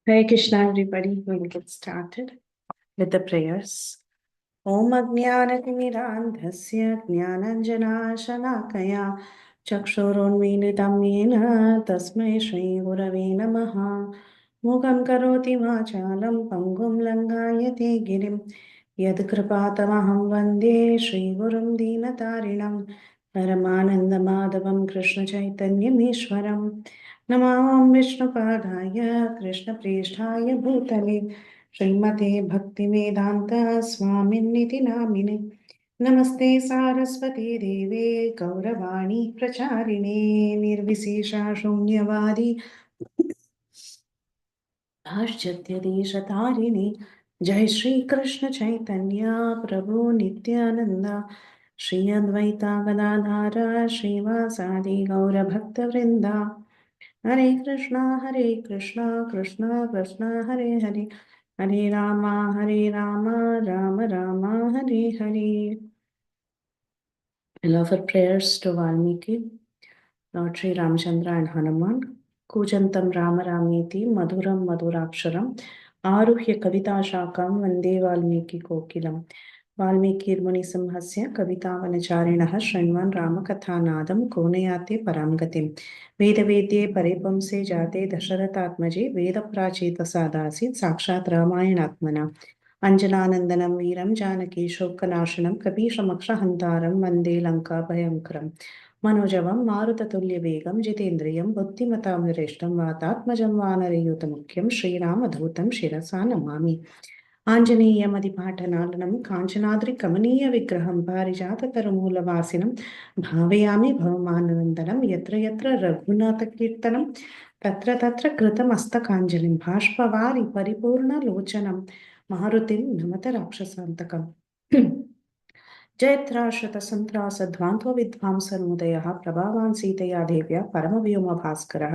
Hare Krishna, everybody. We'll get started with the prayers. Om Ajnanatirandhasya Jnananjanashalakaya Chakshurunmilitam Yena Tasmai Shri Gurave Namaha Mukam Karoti Vachalam Pangum Langayate Girim Yadkripatamaham Vande Shri Gurum Dinatarinam Paramanandamadhavam Krishna Chaitanyam Ishwaram Namam Vishnupadaya Krishna Prishthaya Bhutale श्रीमते भक्तिवेदान्त स्वामिन्निति नामिने नमस्ते सारस्वती देवे गौरवाणी प्रचारिणे निर्विशेषा शून्यवादी आश्चर्यदेशतारिणे जय श्री कृष्ण चैतन्य प्रभु नित्यानंद श्री अद्वैता गदाधर श्रीवासादि गौरभक्तवृंदा हरे Krishna Krishna Krishna Hare Hare Hare Ram Ram Ram Hare Hare. I offer prayers to Valmiki, Lord Sri Ramchandra and Hanuman. Kujantam Rama Rameti Madhuram Madhuraksharam Aruhya Kavita Shakam Vande Valmiki Kokilam. वाल्मीकिर्मुनि सिंहस्य कवितावनचारिणः शृण्वन् रामकथानादं कोनयाते परां गतिम् वेदवेद्ये परिपुंसे जाते दशरथात्मजे वेदप्राचीतसादासीत् साक्षात् रामायणात्मना अञ्जनानन्दनं वीरं जानकी शोकनाशनं कपीशमक्षहन्तारं वन्दे लङ्काभयङ्करम् मनोजवं मारुततुल्यवेगं जितेन्द्रियं बुद्धिमतां वरिष्ठं वातात्मजं वानरयूतमुख्यं श्रीरामदूतं शिरसा नमामि आञ्जनेयमदिपाठनालनं काञ्चनाद्रिकमनीयविग्रहं पारिजाततरुमूलवासिनं भावयामि भवमाननन्दनं यत्र यत्र रघुनाथकीर्तनं तत्र तत्र कृतमस्तकाञ्जलिं बाष्पवारि परिपूर्णलोचनं मारुतिं नमत राक्षसान्तकम् जयत्राशतसन्त्रासध्वान्तविद्वांसनोदयः प्रभावान् सीतया देव्या परमव्योमभास्करः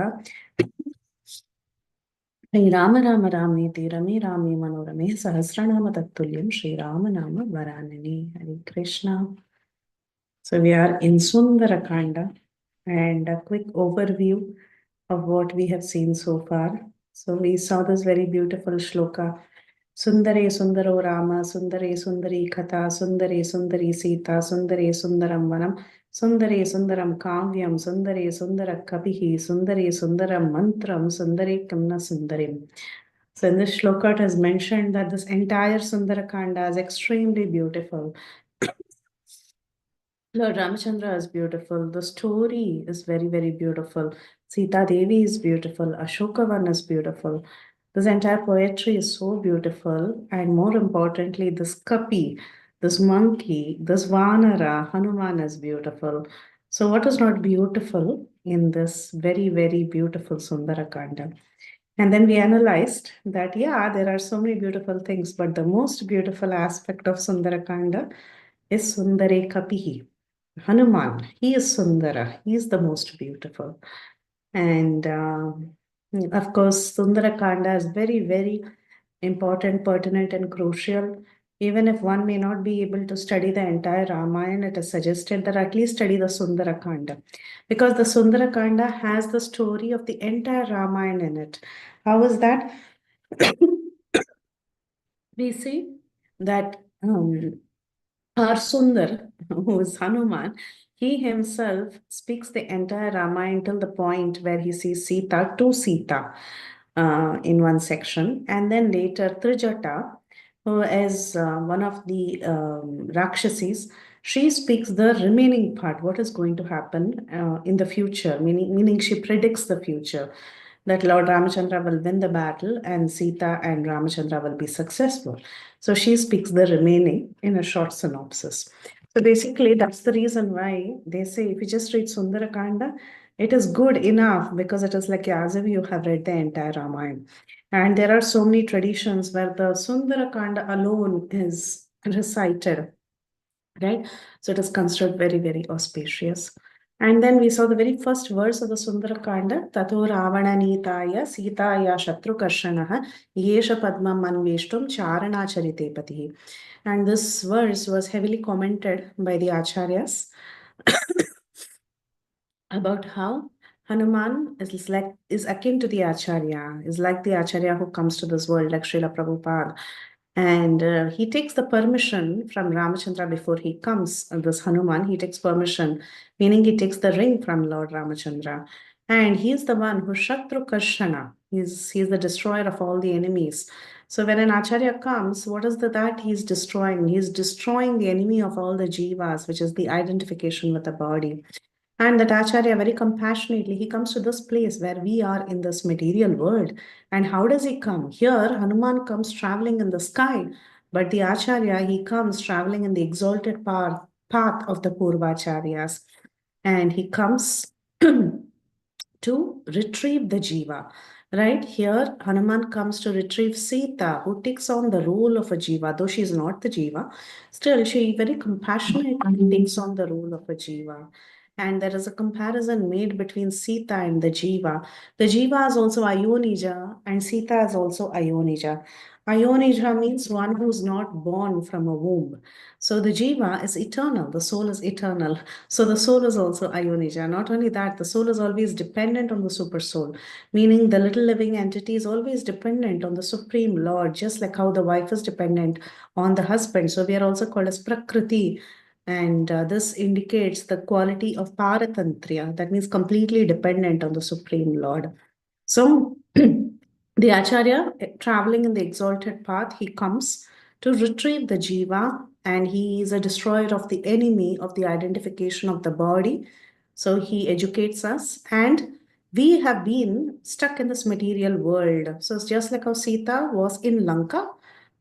श्रीराम राम रामेति रमे रामे मनोरमे सहस्रनाम तत्तुल्यं श्रीराम नाम वरानने. Hare Krishna. So we are in Sundara Kanda, and a quick overview of what we have seen so far. So we saw this very beautiful shloka. Sundare Sundaro Rama, Sundare Sundari Katha, Sundare Sundari Sita, Sundare Sundaram Vanam, Sundare Sundaram Kavyam, Sundare Sundara Kapihi, Sundare Sundaram Mantram, Sundare Kamna Sundarim. So in this shloka it has mentioned that this entire Sundarakanda is extremely beautiful. Lord Ramachandra is beautiful. The story is very, very beautiful. Sita Devi is beautiful. Ashokavan is beautiful. This entire poetry is so beautiful. And more importantly, this kapi, this monkey, this vanara, Hanuman is beautiful. So what is not beautiful in this very, very beautiful Sundarakanda? And then we analyzed that, yeah, there are so many beautiful things, but the most beautiful aspect of Sundarakanda is Sundare Kapihi. Hanuman, he is Sundara, he is the most beautiful. And of course, Sundarakanda is very, very important, pertinent, and crucial. Even if one may not be able to study the entire Ramayana, it is suggested that at least study the Sundarakanda, because the Sundarakanda has the story of the entire Ramayana in it. How is that? We see that our Sundar, who is Hanuman, he himself speaks the entire Ramayana till the point where he sees Sita to Sita in one section. And then later Trijata, who is one of the Rakshasis, she speaks the remaining part, what is going to happen in the future, meaning she predicts the future, that Lord Ramachandra will win the battle and Sita and Ramachandra will be successful. So she speaks the remaining in a short synopsis. So basically, that's the reason why they say if you just read Sundarakanda, it is good enough because it is like as if you have read the entire Ramayana. And there are so many traditions where the Sundarakanda alone is recited, right? So it is considered very, very auspicious. And then we saw the very first verse of the Sundarakanda, Tato Ravana Nitaya Sitaya Shatrukarshanaha Yesha Padma Manveshtum Charana Charitepati. And this verse was heavily commented by the Acharyas about how Hanuman is akin to the Acharya, is like the Acharya who comes to this world, like Srila Prabhupada. And he takes the permission from Ramachandra before he comes. This Hanuman, he takes permission, meaning he takes the ring from Lord Ramachandra. And he's the one who Shatru Karshana. He's the destroyer of all the enemies. So when an Acharya comes, what is that he's destroying? He's destroying the enemy of all the jivas, which is the identification with the body. And that Acharya, very compassionately, he comes to this place where we are in this material world. And how does he come? Here, Hanuman comes traveling in the sky, but the Acharya, he comes traveling in the exalted path of the Purvacharyas. And he comes to retrieve the jiva. Right here, Hanuman comes to retrieve Sita, who takes on the role of a jiva, though she is not the jiva. Still, she very compassionately takes on the role of a jiva. And there is a comparison made between Sita and the jiva. The jiva is also Ayonija, and Sita is also Ayonija. Ayonija means one who's not born from a womb. So the jiva is eternal, the soul is eternal. So the soul is also Ionija. Not only that, the soul is always dependent on the super soul, meaning the little living entity is always dependent on the Supreme Lord, just like how the wife is dependent on the husband. So we are also called as Prakriti. And this indicates the quality of Paratantriya, that means completely dependent on the Supreme Lord. So the Acharya, traveling in the exalted path, he comes to retrieve the jiva, and he is a destroyer of the enemy of the identification of the body. So he educates us, and we have been stuck in this material world. So it's just like how Sita was in Lanka.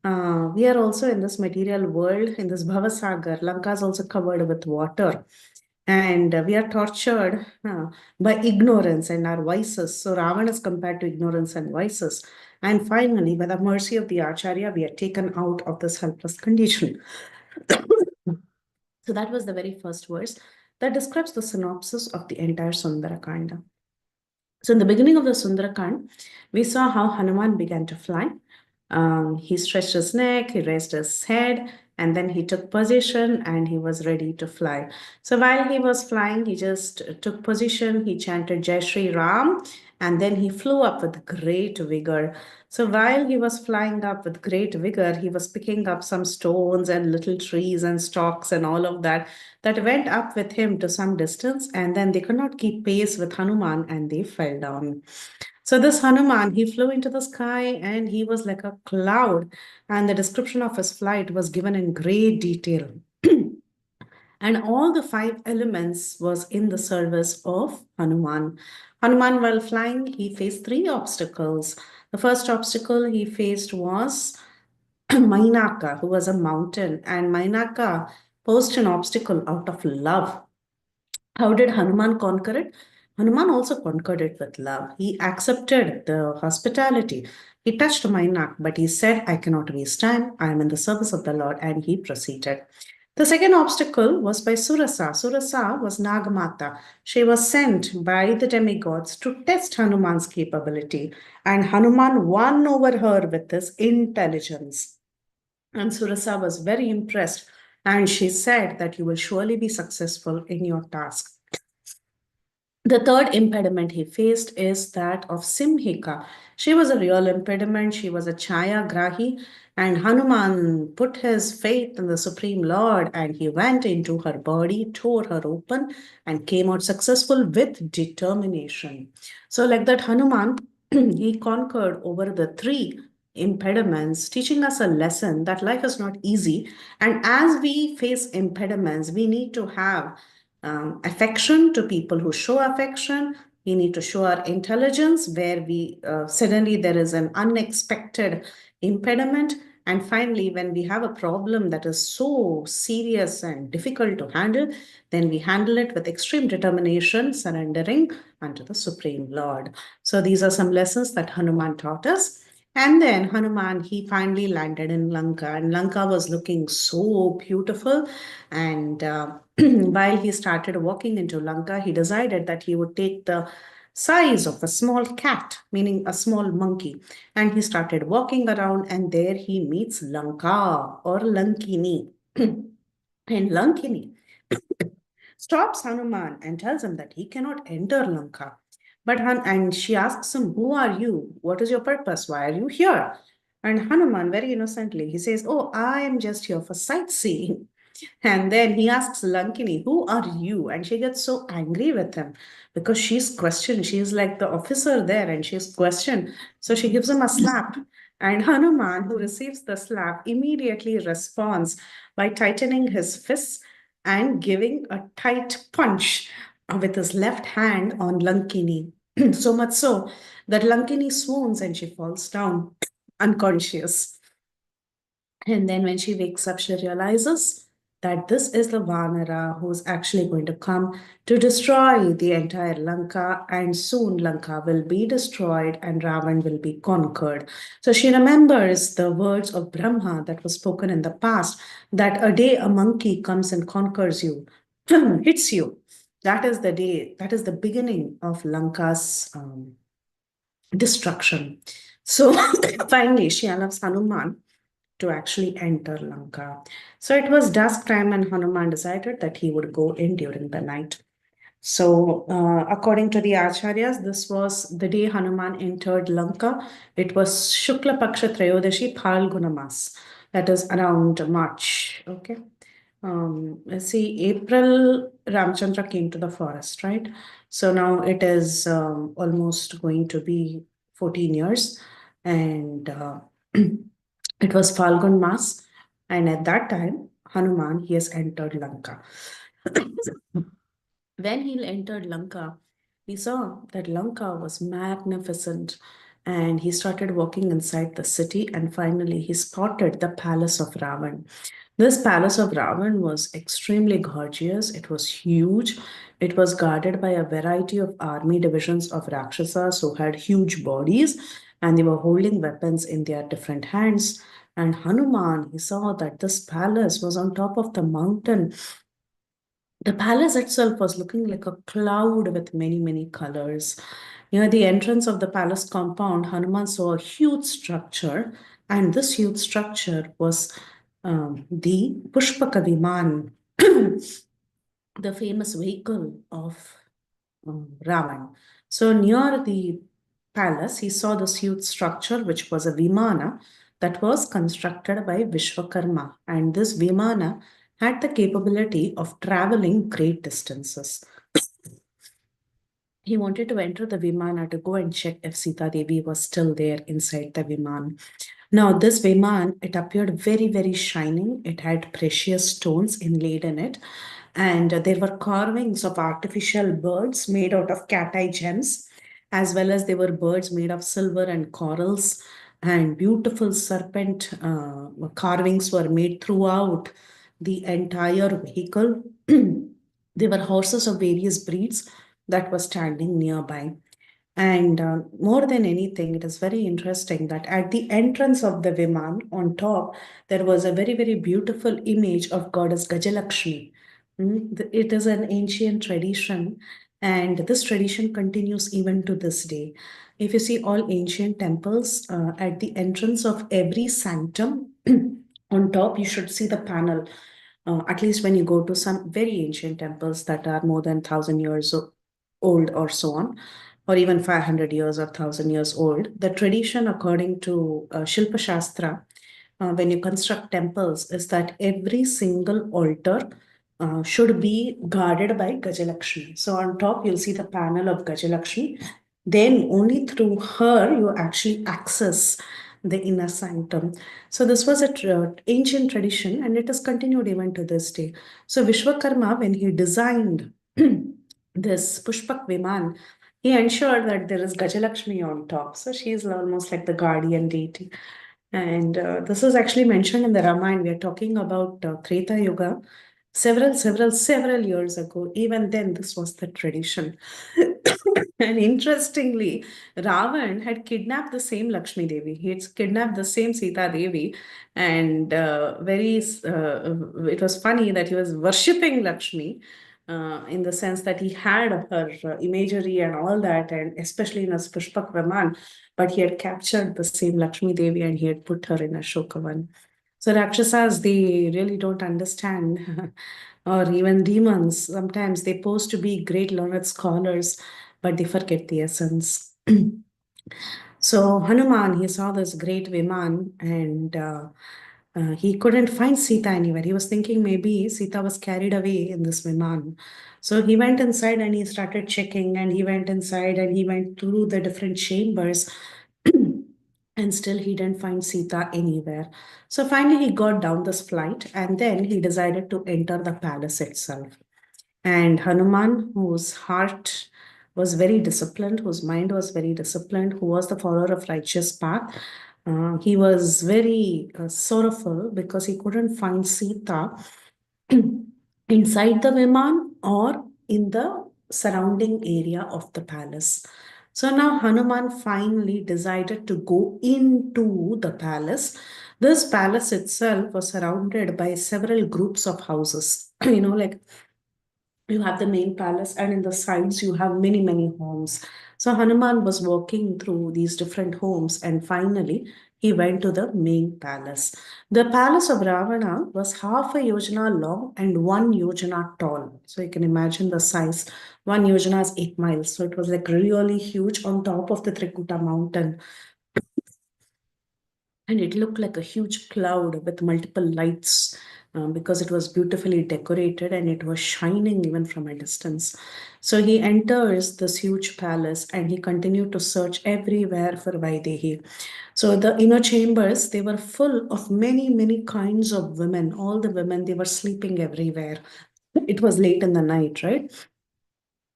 We are also in this material world, in this Bhavasagar. Lanka is also covered with water. And we are tortured by ignorance and our vices. So Ravan is compared to ignorance and vices. And finally, by the mercy of the Acharya, we are taken out of this helpless condition. So that was the very first verse that describes the synopsis of the entire Sundara Kanda. So in the beginning of the Sundarakand, we saw how Hanuman began to fly. He stretched his neck, he raised his head, and then he took position and he was ready to fly. So while he was flying, he just took position, he chanted Jai Shri Ram, and then he flew up with great vigor. So while he was flying up with great vigor, he was picking up some stones and little trees and stalks and all of that went up with him to some distance, and then they could not keep pace with Hanuman and they fell down. So this Hanuman, he flew into the sky and he was like a cloud, and the description of his flight was given in great detail. And all the five elements was in the service of Hanuman. Hanuman, while flying, he faced three obstacles. The first obstacle he faced was Mainaka, who was a mountain, and Mainaka posed an obstacle out of love. How did Hanuman conquer it? Hanuman also conquered it with love. He accepted the hospitality. He touched my neck, but he said, I cannot waste time. I am in the service of the Lord, and he proceeded. The second obstacle was by Surasa. Surasa was Nagamata. She was sent by the demigods to test Hanuman's capability, and Hanuman won over her with his intelligence. And Surasa was very impressed, and she said that you will surely be successful in your task. The third impediment he faced is that of Simhika. She was a real impediment. She was a Chaya Grahi, and Hanuman put his faith in the Supreme Lord, and he went into her body, tore her open, and came out successful with determination. So, like that, Hanuman, he conquered over the three impediments, teaching us a lesson that life is not easy. And as we face impediments, we need to have affection to people who show affection. We need to show our intelligence where we suddenly there is an unexpected impediment. And finally, when we have a problem that is so serious and difficult to handle, then we handle it with extreme determination, surrendering unto the Supreme Lord. So these are some lessons that Hanuman taught us. And then Hanuman, he finally landed in Lanka, and Lanka was looking so beautiful. And while he started walking into Lanka, he decided that he would take the size of a small cat, meaning a small monkey. And he started walking around, and there he meets Lanka or Lankini. And Lankini stops Hanuman and tells him that he cannot enter Lanka. And she asks him, "Who are you? What is your purpose? Why are you here?" And Hanuman, very innocently, he says, "Oh, I am just here for sightseeing." And then he asks Lankini, "Who are you?" And she gets so angry with him because she's questioned. She's like the officer there and she's questioned. So she gives him a slap. And Hanuman, who receives the slap, immediately responds by tightening his fists and giving a tight punch with his left hand on Lankini. So much so that Lankini swoons and she falls down unconscious. And then when she wakes up, she realizes that this is the Vanara who's actually going to come to destroy the entire Lanka, and soon Lanka will be destroyed and Ravan will be conquered. So she remembers the words of Brahma that was spoken in the past, that a day a monkey comes and conquers you, hits you. That is the day, that is the beginning of Lanka's destruction. So finally, she allows Hanuman to actually enter Lanka. So it was dusk time, and Hanuman decided that he would go in during the night. So, according to the Acharyas, this was the day Hanuman entered Lanka. It was Shukla Paksha Trayodashi Phalguna Mas. That is around March. Okay. Let's see, April, Ramchandra came to the forest, right? So now it is almost going to be 14 years. And it was Falgun Mas. And at that time, Hanuman, he has entered Lanka. When he entered Lanka, he saw that Lanka was magnificent and he started walking inside the city and finally he spotted the palace of Ravan. This palace of Ravan was extremely gorgeous. It was huge. It was guarded by a variety of army divisions of Rakshasas who had huge bodies and they were holding weapons in their different hands. And Hanuman, he saw that this palace was on top of the mountain. The palace itself was looking like a cloud with many, many colors. Near the entrance of the palace compound, Hanuman saw a huge structure, and this huge structure was the Pushpaka Viman, the famous vehicle of Ravan. So near the palace, he saw this huge structure, which was a Vimana that was constructed by Vishwakarma. And this Vimana had the capability of traveling great distances. He wanted to enter the Vimana to go and check if Sita Devi was still there inside the Viman. Now, this Viman, it appeared very, very shining. It had precious stones inlaid in it. And there were carvings of artificial birds made out of cat eye gems, as well as there were birds made of silver and corals. And beautiful serpent carvings were made throughout the entire vehicle. There were horses of various breeds that were standing nearby. And more than anything, it is very interesting that at the entrance of the Viman on top, there was a very, very beautiful image of goddess Gajalakshmi. It is an ancient tradition, and this tradition continues even to this day. If you see all ancient temples, at the entrance of every sanctum, on top, you should see the panel. At least when you go to some very ancient temples that are more than 1,000 years old or so on, or even 500 years or 1,000 years old. The tradition, according to Shilpa Shastra, when you construct temples, is that every single altar should be guarded by Gajalakshmi. So on top, you'll see the panel of Gajalakshmi. Then only through her you actually access the inner sanctum. So this was a ancient tradition, and it has continued even to this day. So Vishwakarma, when he designed this Pushpak Viman, he ensured that there is Gajalakshmi on top. So she is almost like the guardian deity. And this is actually mentioned in the Ramayana. We are talking about Treta Yuga, several years ago. Even then, this was the tradition. And interestingly, Ravan had kidnapped the same Lakshmi Devi. He had kidnapped the same Sita Devi, and it was funny that he was worshipping Lakshmi. In the sense that he had her imagery and all that, and especially in his Pushpak Raman, but he had captured the same Lakshmi Devi and he had put her in a Shokavan. So Rakshasas, they really don't understand, or even demons. Sometimes they pose to be great learned scholars, but they forget the essence. So Hanuman, he saw this great Viman and he couldn't find Sita anywhere. He was thinking maybe Sita was carried away in this Viman. So he went inside and he started checking, and he went inside and he went through the different chambers and still he didn't find Sita anywhere. So finally he got down this flight and then he decided to enter the palace itself. And Hanuman, whose heart was very disciplined, whose mind was very disciplined, who was the follower of righteous path, he was very sorrowful because he couldn't find Sita inside the Viman or in the surrounding area of the palace. So now Hanuman finally decided to go into the palace. This palace itself was surrounded by several groups of houses. Like you have the main palace, and in the sides you have many many homes. So Hanuman was walking through these different homes, and finally he went to the main palace. The palace of Ravana was half a yojana long and 1 yojana tall, so you can imagine the size. 1 yojana is 8 miles, so it was like really huge on top of the Trikuta mountain, and it looked like a huge cloud with multiple lights, because it was beautifully decorated and it was shining even from a distance. So he enters this huge palace and he continued to search everywhere for Vaidehi. So the inner chambers, they were full of many, many kinds of women. All the women, they were sleeping everywhere. It was late in the night, right?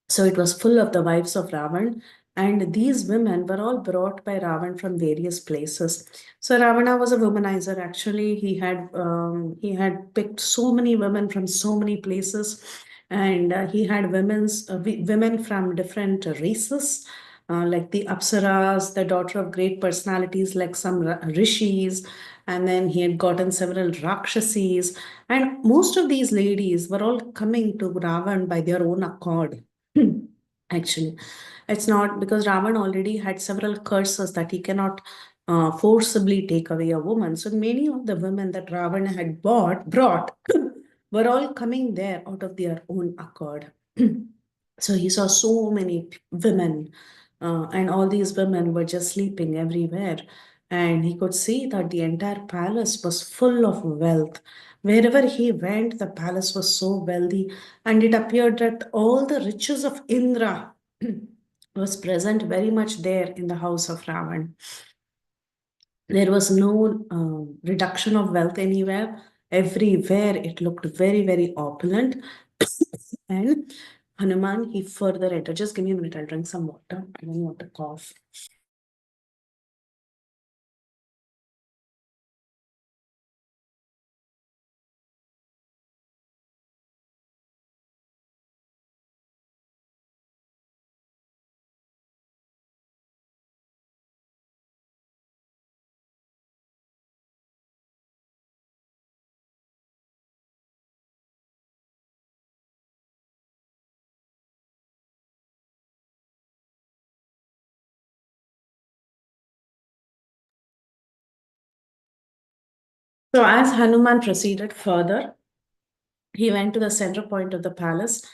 So it was full of the wives of Ravan, and these women were all brought by Ravan from various places. So Ravana was a womanizer. Actually, he had picked so many women from so many places, and he had women from different races. Like the Apsaras, the daughter of great personalities like some rishis, and then he had gotten several Rakshasis, and most of these ladies were all coming to Ravan by their own accord. Actually, it's not because Ravan already had several curses that he cannot forcibly take away a woman. So many of the women that Ravan had brought were all coming there out of their own accord. So he saw so many women, and all these women were just sleeping everywhere. And he could see that the entire palace was full of wealth. Wherever he went, the palace was so wealthy, and it appeared that all the riches of Indra was present very much there in the house of Ravan. There was no reduction of wealth anywhere. Everywhere it looked very, very opulent. And Hanuman, he further entered. Just give me a minute, I'll drink some water. I don't want to cough. So as Hanuman proceeded further, he went to the center point of the palace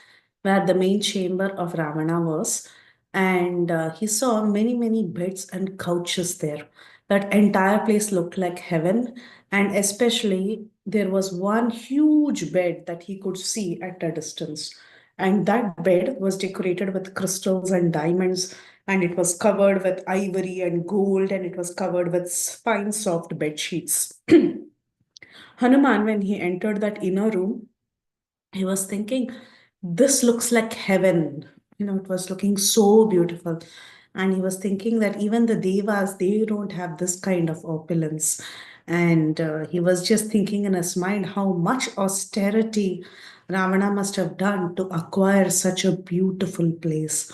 where the main chamber of Ravana was, and he saw many, many beds and couches there. That entire place looked like heaven, and especially there was one huge bed that he could see at a distance. And that bed was decorated with crystals and diamonds, and it was covered with ivory and gold, and it was covered with fine, soft bed sheets. Hanuman, when he entered that inner room, he was thinking, this looks like heaven. It was looking so beautiful. And he was thinking that even the Devas, they don't have this kind of opulence. And he was just thinking in his mind how much austerity Ravana must have done to acquire such a beautiful place.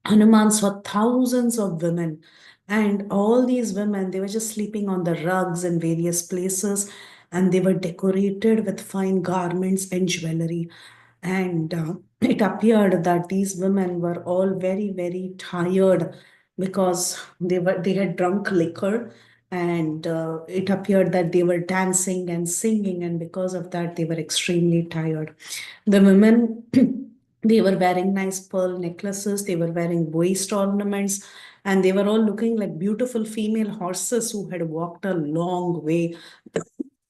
Hanuman saw thousands of women, and all these women, they were just sleeping on the rugs in various places, and they were decorated with fine garments and jewelry. And it appeared that these women were all very, very tired because they had drunk liquor, and it appeared that they were dancing and singing, and because of that, they were extremely tired. The women They were wearing nice pearl necklaces, they were wearing waist ornaments, and they were all looking like beautiful female horses who had walked a long way.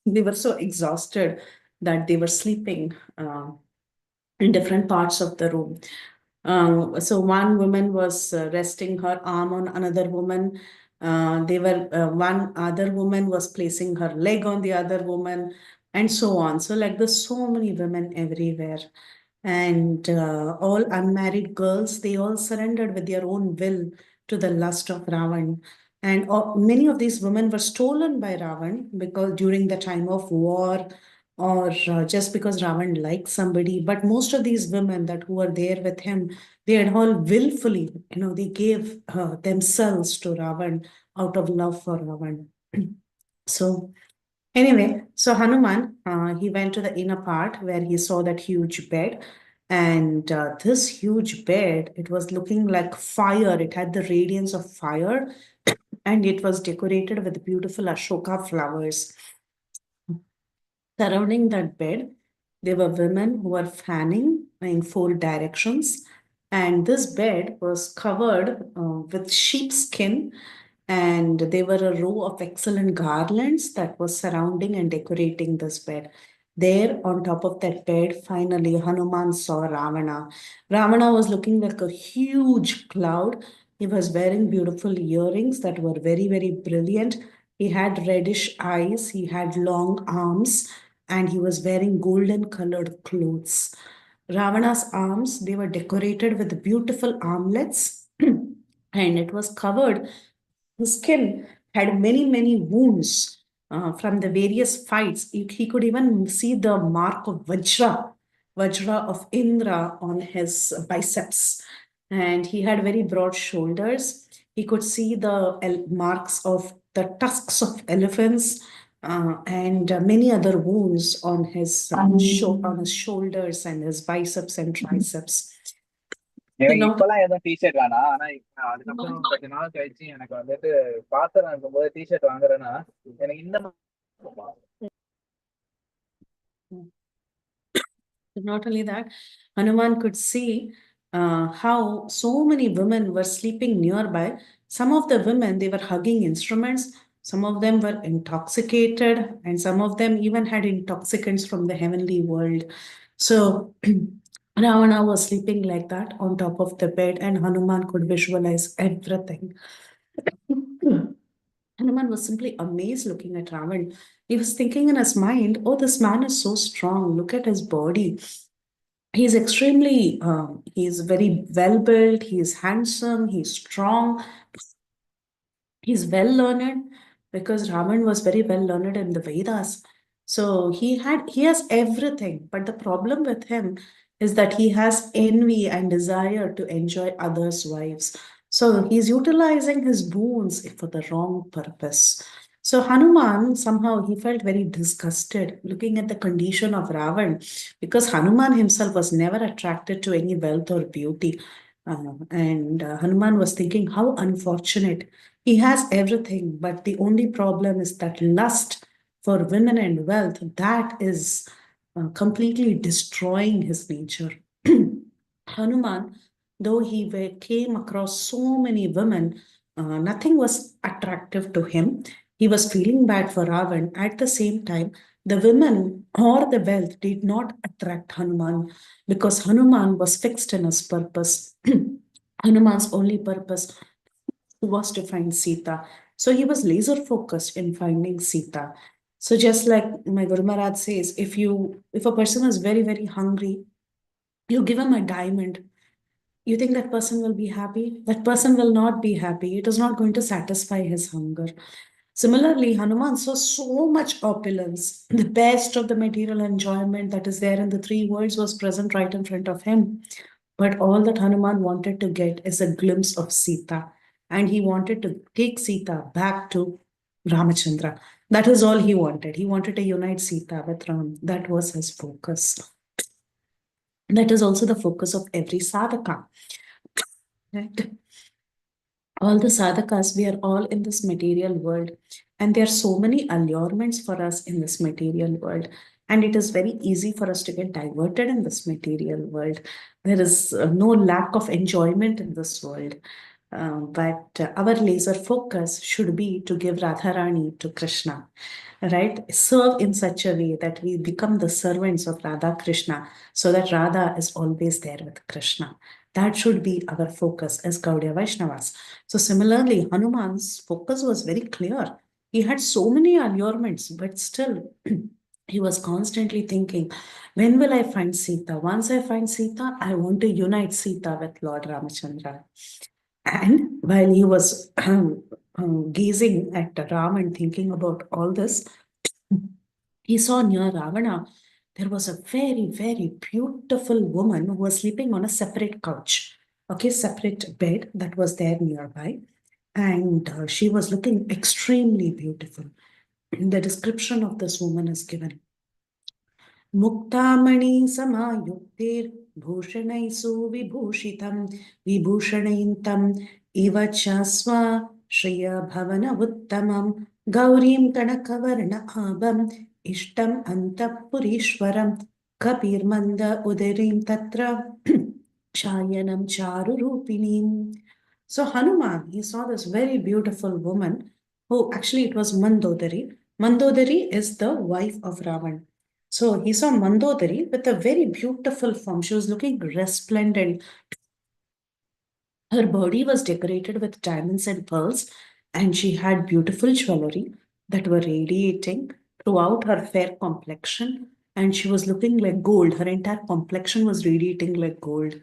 They were so exhausted that they were sleeping in different parts of the room. So one woman was resting her arm on another woman. One other woman was placing her leg on the other woman, and so on. So like there's so many women everywhere, and all unmarried girls, they all surrendered with their own will to the lust of Ravan. And many of these women were stolen by Ravan because during the time of war, or just because Ravan liked somebody. But most of these women that who were there with him, they had all willfully, they gave themselves to Ravan out of love for Ravan. So anyway, so Hanuman, he went to the inner part where he saw that huge bed. And this huge bed, it was looking like fire. It had the radiance of fire, and it was decorated with beautiful Ashoka flowers. Surrounding that bed, there were women who were fanning in four directions. And this bed was covered with sheepskin, and there were a row of excellent garlands that was surrounding and decorating this bed. There, on top of that bed, finally, Hanuman saw Ravana. Ravana was looking like a huge cloud. He was wearing beautiful earrings that were very, very brilliant. He had reddish eyes, he had long arms, and he was wearing golden colored clothes. Ravana's arms, they were decorated with beautiful armlets, and it was covered. His skin had many, many wounds from the various fights. He could even see the mark of Vajra of Indra on his biceps. And he had very broad shoulders. He could see the marks of the tusks of elephants and many other wounds on on his shoulders and his biceps and triceps. You எனக்கு know, இப்பெல்லாம் எதுவும் T shirt வேணாம். ஆனா அதுக்கப்புறம் கொஞ்ச நாள் கழிச்சு எனக்கு வந்துட்டு பாத்திரம் இருக்கும்போது டிஷர்ட் வாங்குறேன்னா எனக்கு இந்த not only that, Hanuman could see how so many women were sleeping nearby. Some of the women, they were hugging instruments. Some of them were intoxicated, and some of them even had intoxicants from the heavenly world. So Ravana was sleeping like that on top of the bed, and Hanuman could visualize everything. Hanuman was simply amazed looking at Ravan. He was thinking in his mind, oh, this man is so strong. Look at his body. He's very well built, he's handsome, he's strong, he's well learned because Raman was very well learned in the Vedas. So he has everything, but the problem with him is that he has envy and desire to enjoy others' wives. So he's utilizing his boons for the wrong purpose. So Hanuman somehow he felt very disgusted looking at the condition of Ravan because Hanuman himself was never attracted to any wealth or beauty. And Hanuman was thinking, how unfortunate. He has everything, but the only problem is that lust for women and wealth, that is completely destroying his nature. Hanuman, though came across so many women, nothing was attractive to him. He was feeling bad for Ravan. At the same time, the women or the wealth did not attract Hanuman because Hanuman was fixed in his purpose. Hanuman's only purpose was to find Sita. So he was laser focused in finding Sita. So just like my Guru Maharaj says, if a person is very, very hungry, you give him a diamond, you think that person will be happy? That person will not be happy. It is not going to satisfy his hunger. Similarly, Hanuman saw so much opulence. The best of the material enjoyment that is there in the three worlds was present right in front of him. But all that Hanuman wanted to get is a glimpse of Sita. And he wanted to take Sita back to Ramachandra. That is all he wanted. He wanted to unite Sita with Ram. That was his focus. That is also the focus of every sadhaka. Right? All the sadhakas, we are all in this material world. And there are so many allurements for us in this material world. And it is very easy for us to get diverted in this material world. There is no lack of enjoyment in this world. But our laser focus should be to give Radharani to Krishna, right? Serve in such a way that we become the servants of Radha Krishna, so that Radha is always there with Krishna. That should be our focus as Gaudiya Vaishnavas. So similarly, Hanuman's focus was very clear. He had so many allurements, but still he was constantly thinking, when will I find Sita? Once I find Sita, I want to unite Sita with Lord Ramachandra. And while he was gazing at Ram and thinking about all this, he saw near Ravana there was a very, very beautiful woman who was sleeping on a separate couch, okay, separate bed that was there nearby. And she was looking extremely beautiful. The description of this woman is given. मुक्तामणि समायुक्तिर्भूषणैः सुविभूषितं विभूषणैन्तं इव च स्व श्रियभवन उत्तमं गौरीं कनकवर्ण आभम् इष्टम् अन्तःपुरीश्वरं कपिर्मन्द उदरीं तत्र शायनं चारुरूपिणीम्. So Hanuman, he saw this very beautiful woman who actually it was Mandodari. Mandodari is the wife of Ravan. So he saw Mandodari with a very beautiful form. She was looking resplendent. Her body was decorated with diamonds and pearls, and she had beautiful jewelry that were radiating throughout her fair complexion. And she was looking like gold. Her entire complexion was radiating like gold.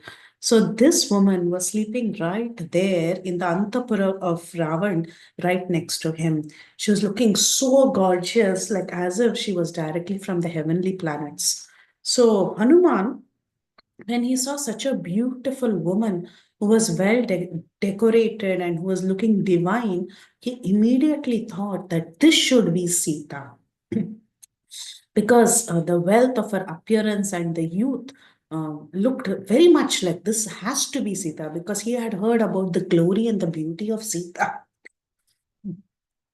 So this woman was sleeping right there in the Antapura of Ravan, right next to him. She was looking so gorgeous, like as if she was directly from the heavenly planets. So Hanuman, when he saw such a beautiful woman who was well decorated and who was looking divine, he immediately thought that this should be Sita. Because the wealth of her appearance and the youth looked very much like this has to be Sita, because he had heard about the glory and the beauty of Sita.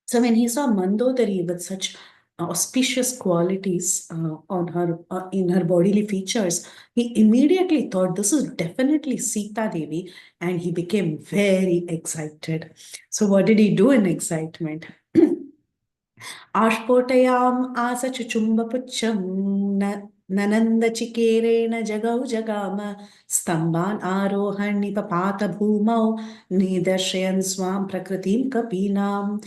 So when he saw Mandodari with such auspicious qualities on her in her bodily features, he immediately thought this is definitely Sita Devi, and he became very excited. So what did he do in excitement? आस्फोटयाम् आस चुचुम्बपुच्छं ननन्दचिकेरेण जगौ जगाम स्तम्भान् आरोहन् निपपात भूमौ निदर्शयन् स्वां प्रकृतिं कपीनाम्.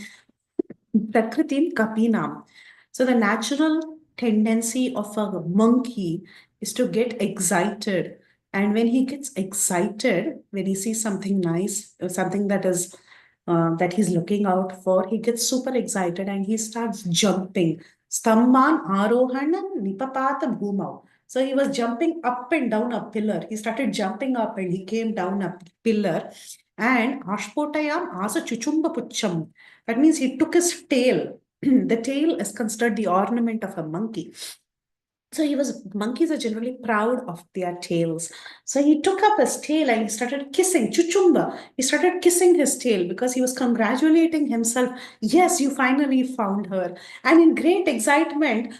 Prakritim Kapinam. So the natural tendency of a monkey is to get excited. And when he gets excited, when he sees something nice, or something that is that he's looking out for, he gets super excited and he starts jumping. Stamban Arohanam Nipapata Bhumau. So he was jumping up and down a pillar. He started jumping up and he came down a pillar. And Ashpotayam Asa Chuchumba Pucham. That means he took his tail. The tail is considered the ornament of a monkey. So monkeys are generally proud of their tails. So he took up his tail and he started kissing, chuchumba. He started kissing his tail because he was congratulating himself. Yes, you finally found her. And in great excitement,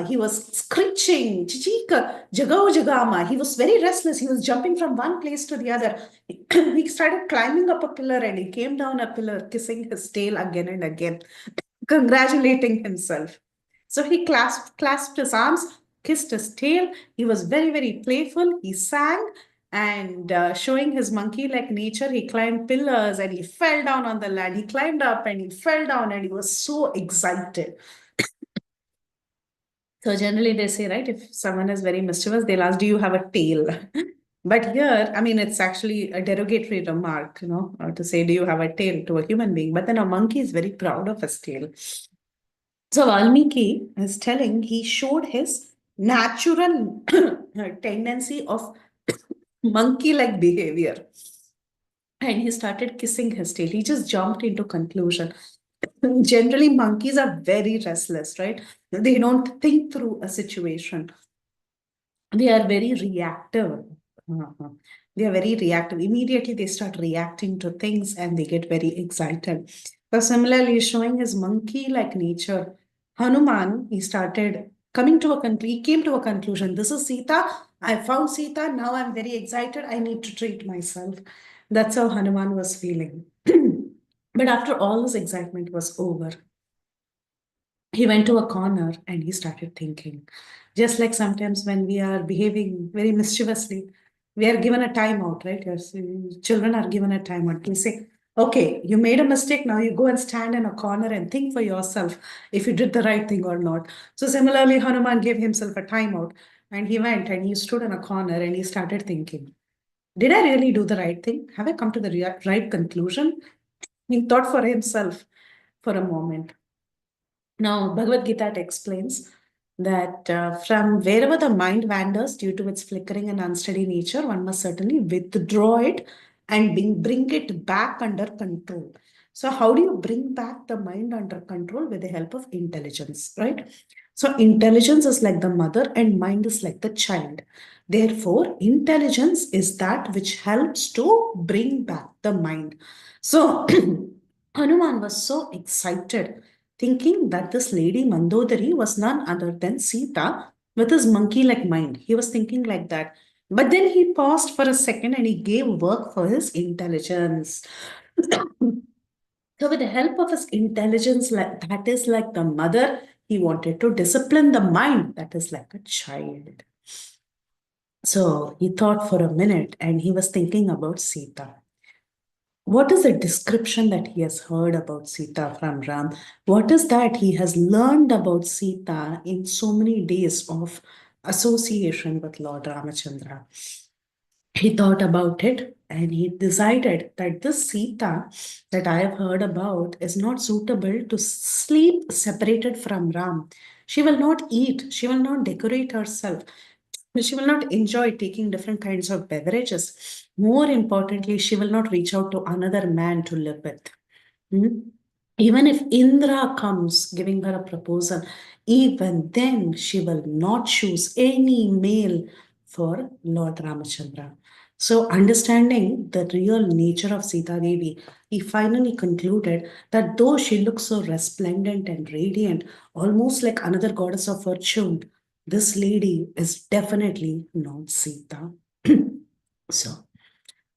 he was screeching, chichika, jagao jagama. He was very restless. He was jumping from one place to the other. He started climbing up a pillar and he came down a pillar, kissing his tail again and again, congratulating himself. So he clasped his arms, kissed his tail. He was very, very playful. He sang and showing his monkey like nature, he climbed pillars and he fell down on the land. He climbed up and he fell down and he was so excited. So generally they say, right, if someone is very mischievous, they'll ask, do you have a tail? But here, I mean, it's actually a derogatory remark, to say, do you have a tail to a human being? But then a monkey is very proud of his tail. So Valmiki is telling he showed his natural tendency of monkey-like behavior. And he started kissing his tail. He just jumped into conclusion. Generally, monkeys are very restless, right? They don't think through a situation. They are very reactive. Uh-huh. They are very reactive. Immediately, they start reacting to things and they get very excited. So similarly, showing his monkey-like nature, Hanuman, he started coming to he came to a conclusion. This is Sita. I found Sita. Now I'm very excited. I need to treat myself. That's how Hanuman was feeling. But after all his excitement was over, he went to a corner and he started thinking. Just like sometimes when we are behaving very mischievously, we are given a timeout, right? Yes, children are given a timeout. We say, okay, you made a mistake. Now you go and stand in a corner and think for yourself if you did the right thing or not. So similarly, Hanuman gave himself a timeout and he went and he stood in a corner and he started thinking, did I really do the right thing? Have I come to the right conclusion? He thought for himself for a moment. Now, Bhagavad Gita explains that from wherever the mind wanders due to its flickering and unsteady nature, one must certainly withdraw it and bring it back under control. So, how do you bring back the mind under control? With the help of intelligence, right? So, intelligence is like the mother and mind is like the child. Therefore, intelligence is that which helps to bring back the mind. So, Hanuman was so excited thinking that this lady Mandodari was none other than Sita with his monkey like mind. He was thinking like that. But then he paused for a second and he gave work for his intelligence. So, with the help of his intelligence, that is like the mother, he wanted to discipline the mind, that is like a child. So, he thought for a minute and he was thinking about Sita. What is the description that he has heard about Sita from Ram? What is that he has learned about Sita in so many days of association with Lord Ramachandra? He thought about it and he decided that this Sita that I have heard about is not suitable to sleep separated from Ram. She will not eat, she will not decorate herself, she will not enjoy taking different kinds of beverages. More importantly, she will not reach out to another man to live with. Hmm? Even if Indra comes giving her a proposal, even then she will not choose any male for Lord Ramachandra. So, understanding the real nature of Sita Devi, he finally concluded that though she looks so resplendent and radiant, almost like another goddess of fortune, this lady is definitely not Sita. So,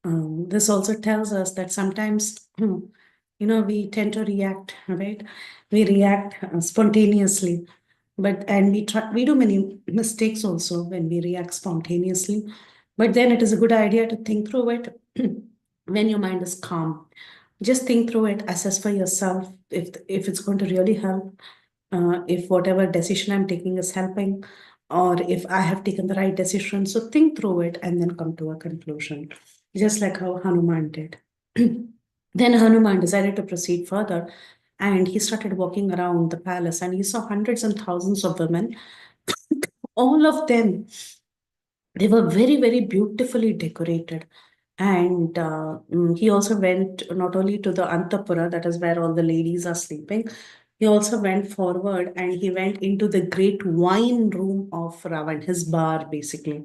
this also tells us that sometimes, we tend to react, right? We react spontaneously, and we do many mistakes also when we react spontaneously. But then it is a good idea to think through it when your mind is calm. Just think through it, assess for yourself if it's going to really help, if whatever decision I'm taking is helping, or if I have taken the right decision. So think through it and then come to a conclusion, just like how Hanuman did. Then Hanuman decided to proceed further and he started walking around the palace and he saw hundreds and thousands of women. All of them, they were very, very beautifully decorated. And he also went not only to the Antapura, that is where all the ladies are sleeping, he also went forward and he went into the great wine room of Ravan, his bar basically.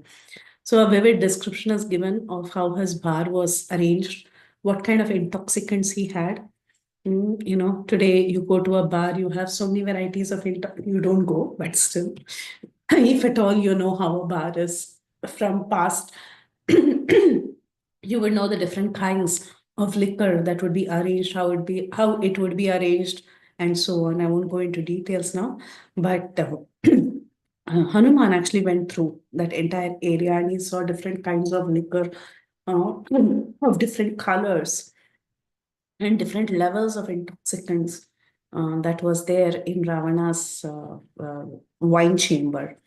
So a vivid description is given of how his bar was arranged, what kind of intoxicants he had. Today you go to a bar, you have so many varieties of you don't go, but still, if at all you know how a bar is from past, you would know the different kinds of liquor that would be arranged, how it would be arranged, and so on. I won't go into details now, but Hanuman actually went through that entire area and he saw different kinds of liquor uh, of different colors and different levels of intoxicants that was there in Ravana's wine chamber.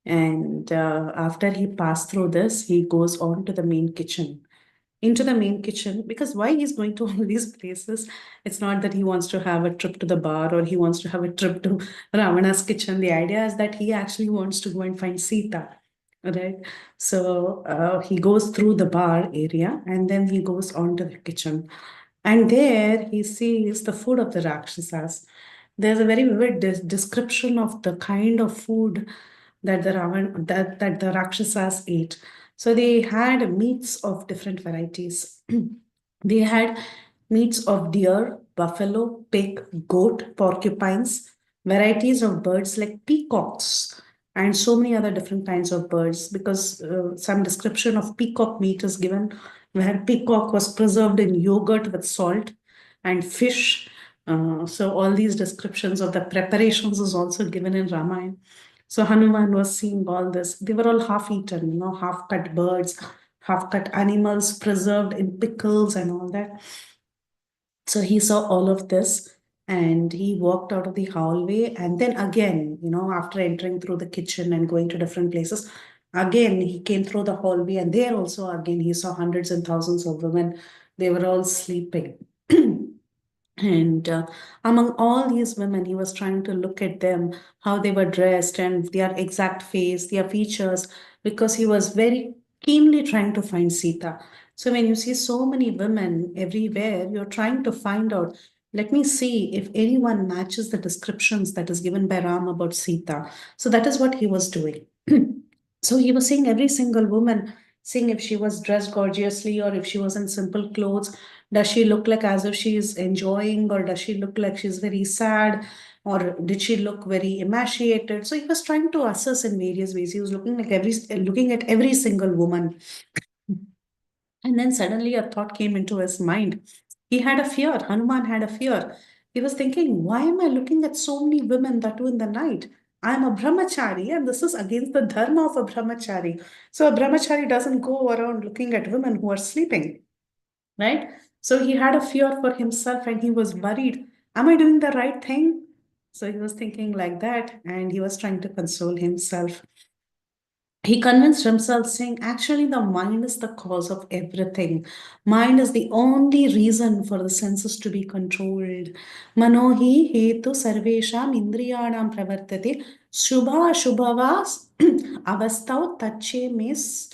And after he passed through this, he goes on to the main kitchen. Into the main kitchen, because why he's going to all these places? It's not that he wants to have a trip to the bar or he wants to have a trip to Ravana's kitchen. The idea is that he actually wants to go and find Sita, right? So he goes through the bar area and then he goes on to the kitchen. And there he sees the food of the Rakshasas. There's a very vivid description of the kind of food that that the Rakshasas ate. So they had meats of different varieties. They had meats of deer, buffalo, pig, goat, porcupines, varieties of birds like peacocks, and so many other different kinds of birds, because some description of peacock meat is given, where peacock was preserved in yogurt with salt and fish. So all these descriptions of the preparations is also given in Ramayana. So Hanuman was seeing all this. They were all half eaten, half cut birds, half cut animals preserved in pickles and all that. So he saw all of this and he walked out of the hallway. And then again, after entering through the kitchen and going to different places, again, he came through the hallway. And there also, again, he saw hundreds and thousands of women. They were all sleeping. And among all these women, he was trying to look at them, how they were dressed and their exact face, their features, because he was very keenly trying to find Sita. So when you see so many women everywhere, you're trying to find out, let me see if anyone matches the descriptions that is given by Ram about Sita. So that is what he was doing. So he was seeing every single woman, seeing if she was dressed gorgeously or if she was in simple clothes. Does she look like as if she is enjoying, or does she look like she's very sad, or did she look very emaciated? So he was trying to assess in various ways. He was looking at every single woman. And then suddenly a thought came into his mind. He had a fear. Hanuman had a fear. He was thinking, why am I looking at so many women that too in the night? I'm a brahmachari, and this is against the dharma of a brahmachari. So a brahmachari doesn't go around looking at women who are sleeping, right? So he had a fear for himself and he was worried. Am I doing the right thing? So he was thinking like that and he was trying to console himself. He convinced himself, saying, actually, the mind is the cause of everything. Mind is the only reason for the senses to be controlled. Manohi hetu sarvesham indriyanam pravartate shubha shubhavas avastau tache mes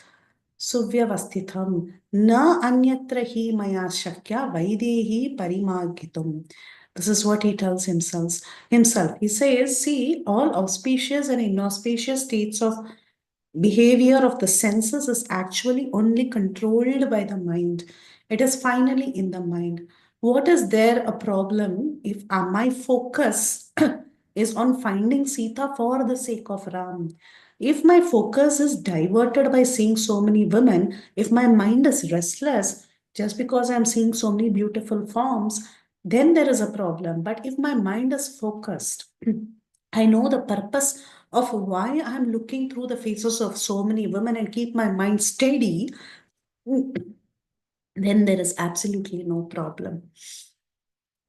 suvyavasthitam na anyatra hi maya shakya vaidehi parimargitum. This is what he tells himself. He says, see, all auspicious and inauspicious states of behavior of the senses is actually only controlled by the mind. It is finally in the mind. What is there a problem if my focus is on finding Sita for the sake of Ram? If my focus is diverted by seeing so many women, if my mind is restless just because I'm seeing so many beautiful forms, then there is a problem. But if my mind is focused, I know the purpose of why I'm looking through the faces of so many women and keep my mind steady, then there is absolutely no problem.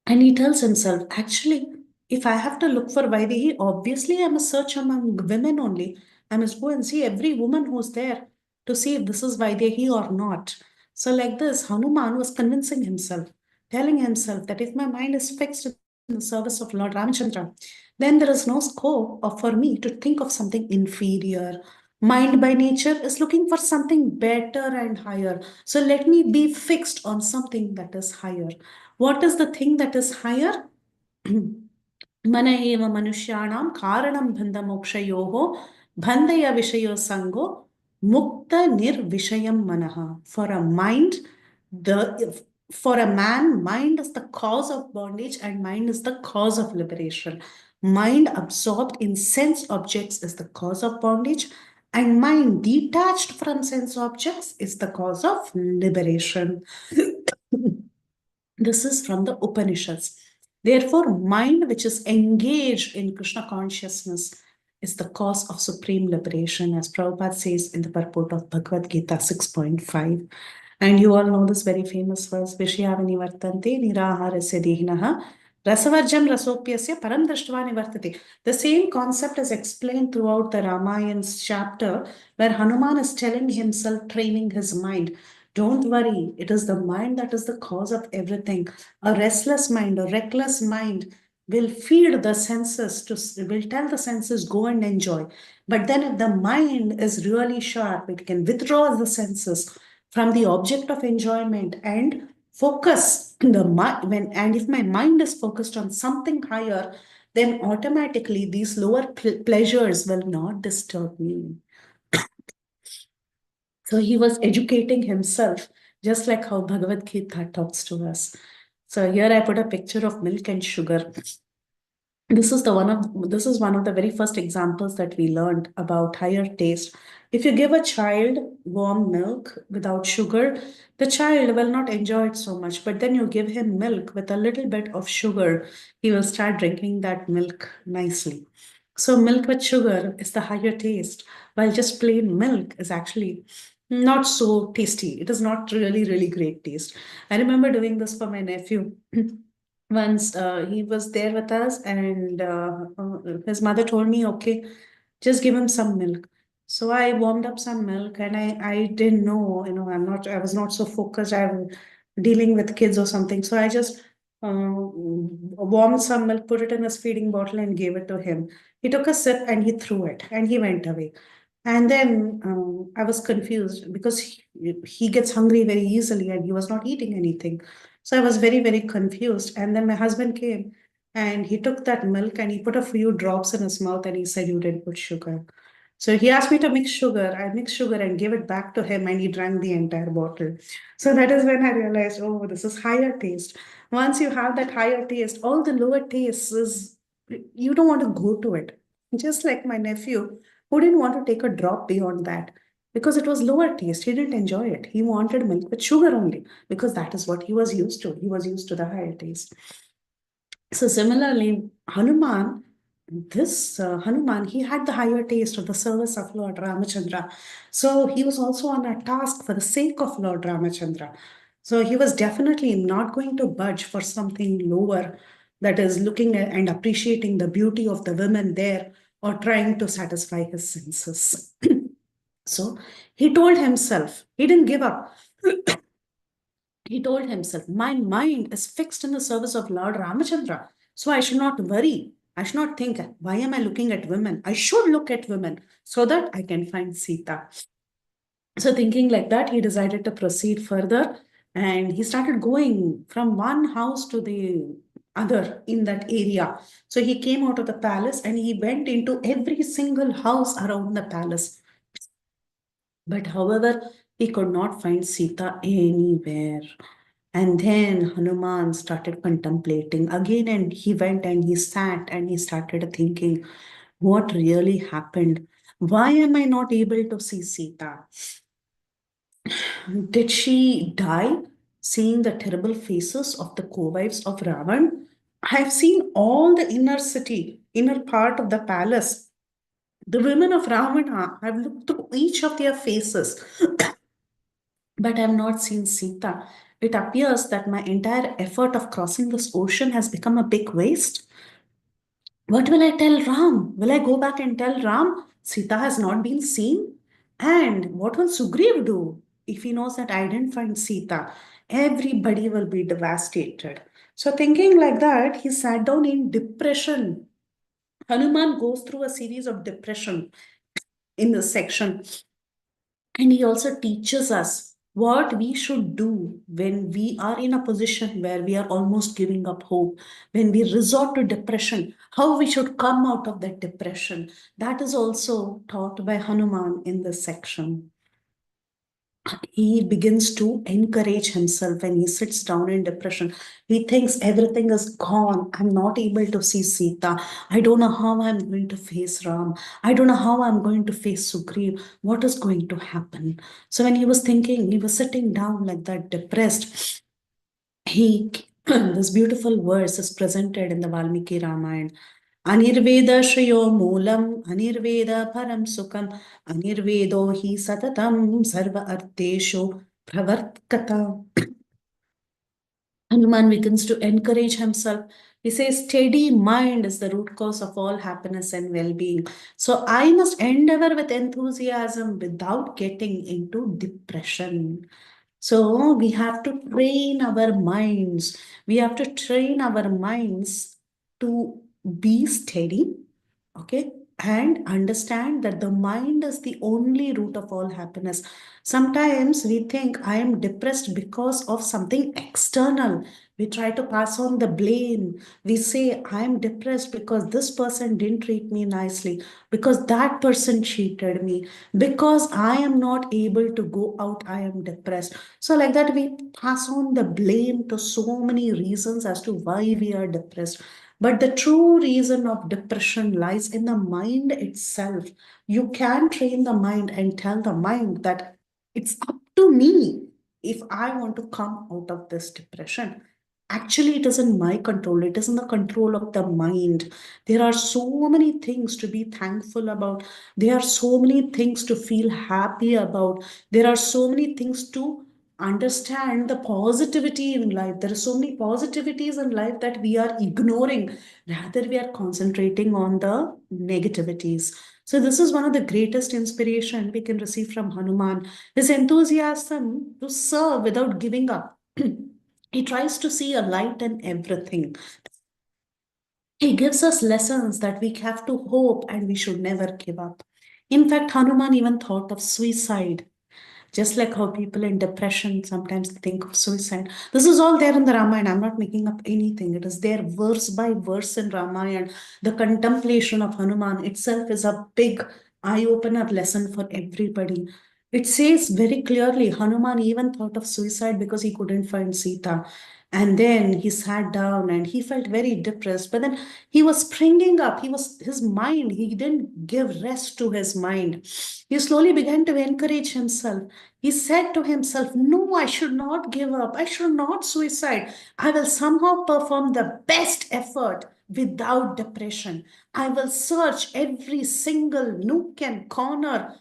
And he tells himself, actually, if I have to look for Vaidehi, obviously I must search among women only. I must go and see every woman who's there to see if this is Vaidehi or not. So, like this, Hanuman was convincing himself, telling himself that if my mind is fixed in the service of Lord Ramachandra, then there is no scope for me to think of something inferior. Mind by nature is looking for something better and higher. So let me be fixed on something that is higher. What is the thing that is higher? मन एव मनुष्याणां कारणं बन्धमोक्षयोः बन्धय विषयो संगो मुक्त निर्विषयं मनः. For a mind, for a man, mind is the cause of bondage and mind is the cause of liberation. Mind absorbed in sense objects is the cause of bondage, and mind detached from sense objects is the cause of liberation. This is from the Upanishads. Therefore, mind which is engaged in Krishna consciousness is the cause of supreme liberation, as Prabhupada says in the purport of Bhagavad Gita 6.5. And you all know this very famous verse, Vishayavani vartante niraharasya dehinaha rasavarjam rasopyasya param drishtva nivartate. The same concept is explained throughout the Ramayan's chapter, where Hanuman is telling himself, training his mind. Don't worry, it is the mind that is the cause of everything. A restless mind, a reckless mind will feed the senses will tell the senses go and enjoy. But then if the mind is really sharp, it can withdraw the senses from the object of enjoyment and focus the mind. And if my mind is focused on something higher, then automatically these lower pleasures will not disturb me. So he was educating himself, just like how Bhagavad Gita talks to us. So here I put a picture of milk and sugar. This is one of the very first examples that we learned about higher taste. If you give a child warm milk without sugar, the child will not enjoy it so much. But then you give him milk with a little bit of sugar, he will start drinking that milk nicely. So milk with sugar is the higher taste, while just plain milk is actually not so tasty. It is not really, really great taste. I remember doing this for my nephew. Once he was there with us, and his mother told me, okay, just give him some milk. So I warmed up some milk, and I didn't know, I was not so focused. I'm dealing with kids or something. So I just warmed some milk, put it in his feeding bottle, and gave it to him. He took a sip and he threw it and he went away. And then I was confused because he gets hungry very easily and he was not eating anything. So I was very, very confused. And then my husband came and he took that milk and he put a few drops in his mouth and he said, "You didn't put sugar." So he asked me to mix sugar. I mixed sugar and gave it back to him, and he drank the entire bottle. So that is when I realized, oh, this is higher taste. Once you have that higher taste, all the lower tastes is, you don't want to go to it. Just like my nephew, who didn't want to take a drop beyond that because it was lower taste. He didn't enjoy it. He wanted milk with sugar only because that is what he was used to. He was used to the higher taste. So similarly, Hanuman, he had the higher taste of the service of Lord Ramachandra. So he was also on a task for the sake of Lord Ramachandra. So he was definitely not going to budge for something lower, that is looking at and appreciating the beauty of the women there or trying to satisfy his senses. So he told himself, he didn't give up. He told himself, my mind is fixed in the service of Lord Ramachandra. So I should not worry. I should not think, why am I looking at women? I should look at women so that I can find Sita. So, thinking like that, he decided to proceed further and he started going from one house to the other in that area. So, he came out of the palace and he went into every single house around the palace. But however, he could not find Sita anywhere. And then Hanuman started contemplating again, and he went and he sat and he started thinking, what really happened? Why am I not able to see Sita? Did she die seeing the terrible faces of the co-wives of Ravan? I have seen all the inner city, inner part of the palace. The women of Ravana, I've looked through each of their faces, but I have not seen Sita. It appears that my entire effort of crossing this ocean has become a big waste. What will I tell Ram? Will I go back and tell Ram Sita has not been seen? And what will Sugriv do if he knows that I didn't find Sita? Everybody will be devastated. So, thinking like that, he sat down in depression. Hanuman goes through a series of depression in this section. And he also teaches us what we should do when we are in a position where we are almost giving up hope, when we resort to depression, how we should come out of that depression. That is also taught by Hanuman in this section. He begins to encourage himself when he sits down in depression. He thinks everything is gone. I'm not able to see Sita. I don't know how I'm going to face Ram. I don't know how I'm going to face Sugriv. What is going to happen? So when he was thinking, he was sitting down like that, depressed. He this beautiful verse is presented in the Valmiki Ramayana. Anirveda Shriyo Moolam, Anirveda Param Sukam, Anirvedo hi Satatam Sarva Arteshu Pravartkata. Hanuman begins to encourage himself. He says, steady mind is the root cause of all happiness and well being. So I must endeavor with enthusiasm without getting into depression. So we have to train our minds. We have to train our minds to be steady, okay, and understand that the mind is the only root of all happiness. Sometimes we think I am depressed because of something external. We try to pass on the blame. We say I am depressed because this person didn't treat me nicely, because that person cheated me, because I am not able to go out, I am depressed. So, like that, we pass on the blame to so many reasons as to why we are depressed. But the true reason of depression lies in the mind itself. You can train the mind and tell the mind that it's up to me if I want to come out of this depression. Actually, it is in my control. It is in the control of the mind. There are so many things to be thankful about. There are so many things to feel happy about. There are so many things to understand the positivity in life. There are so many positivities in life that we are ignoring. Rather, we are concentrating on the negativities. So this is one of the greatest inspiration we can receive from Hanuman. His enthusiasm to serve without giving up. He tries to see a light in everything. He gives us lessons that we have to hope and we should never give up. In fact, Hanuman even thought of suicide, just like how people in depression sometimes think of suicide. This is all there in the Ramayana. I'm not making up anything. It is there verse by verse in Ramayana. The contemplation of Hanuman itself is a big eye opener lesson for everybody. It says very clearly Hanuman even thought of suicide because he couldn't find Sita. And then he sat down and he felt very depressed. But then he was springing up. His mind, he didn't give rest to his mind. He slowly began to encourage himself. He said to himself, no, I should not give up. I should not suicide. I will somehow perform the best effort without depression. I will search every single nook and corner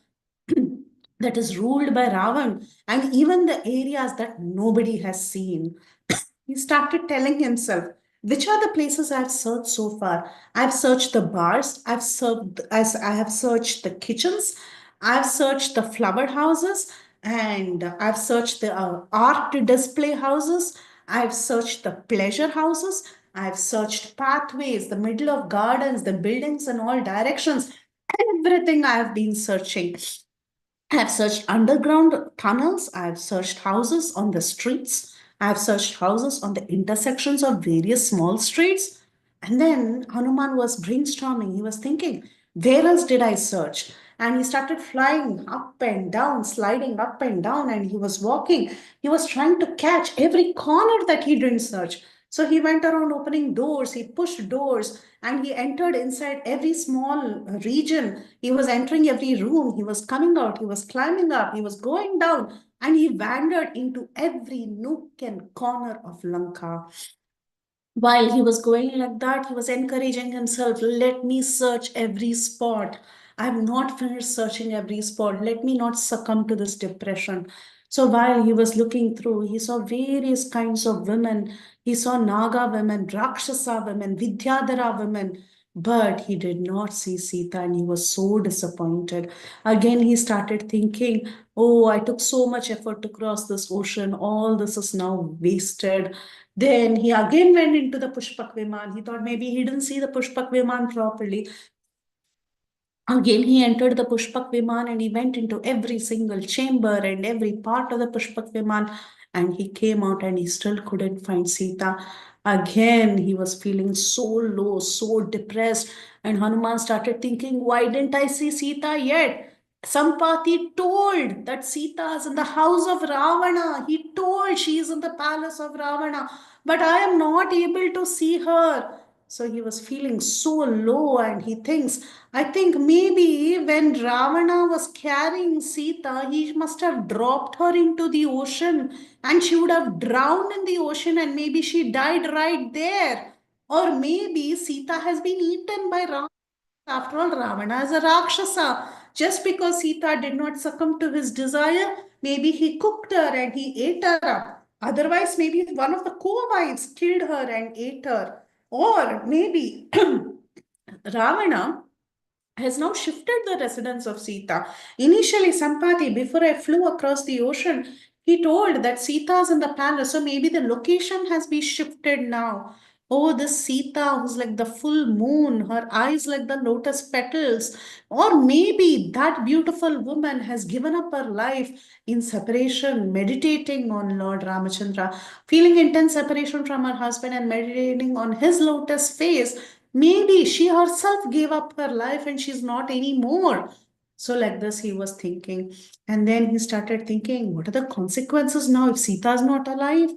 that is ruled by Ravan and even the areas that nobody has seen. He started telling himself, which are the places I've searched so far? I've searched the bars, I have searched the kitchens, I've searched the flower houses, and I've searched the art display houses, I've searched the pleasure houses, I've searched pathways, the middle of gardens, the buildings in all directions. Everything I have been searching. I have searched underground tunnels. I have searched houses on the streets. I have searched houses on the intersections of various small streets. And then Hanuman was brainstorming. He was thinking, where else did I search? And he started flying up and down, sliding up and down, and he was walking. He was trying to catch every corner that he didn't search. So he went around opening doors, he pushed doors, and he entered inside every small region. He was entering every room, he was coming out, he was climbing up, he was going down, and he wandered into every nook and corner of Lanka. While he was going like that, he was encouraging himself, let me search every spot. I have not finished searching every spot. Let me not succumb to this depression. So while he was looking through, he saw various kinds of women. He saw Naga women, Rakshasa women, Vidyadhara women. But he did not see Sita and he was so disappointed. Again, he started thinking, oh, I took so much effort to cross this ocean. All this is now wasted. Then he again went into the Pushpak Viman. He thought maybe he didn't see the Pushpak Viman properly. Again, he entered the Pushpak Viman and he went into every single chamber and every part of the Pushpak Viman. And he came out and he still couldn't find Sita. Again, he was feeling so low, so depressed. And Hanuman started thinking, why didn't I see Sita yet? Sampati told that Sita is in the house of Ravana. He told she is in the palace of Ravana. But I am not able to see her. So he was feeling so low and he thinks, I think maybe when Ravana was carrying Sita, he must have dropped her into the ocean and she would have drowned in the ocean and maybe she died right there. Or maybe Sita has been eaten by Ravana. After all, Ravana is a Rakshasa. Just because Sita did not succumb to his desire, maybe he cooked her and he ate her up. Otherwise, maybe one of the co-wives killed her and ate her. Or maybe Ravana has now shifted the residence of Sita. Initially, Sampati, before I flew across the ocean, he told that Sita is in the palace, so maybe the location has been shifted now. Oh, this Sita who's like the full moon, her eyes like the lotus petals. Or maybe that beautiful woman has given up her life in separation, meditating on Lord Ramachandra, feeling intense separation from her husband and meditating on his lotus face. Maybe she herself gave up her life and she's not anymore. So, like this, he was thinking. And then he started thinking, what are the consequences now if Sita is not alive?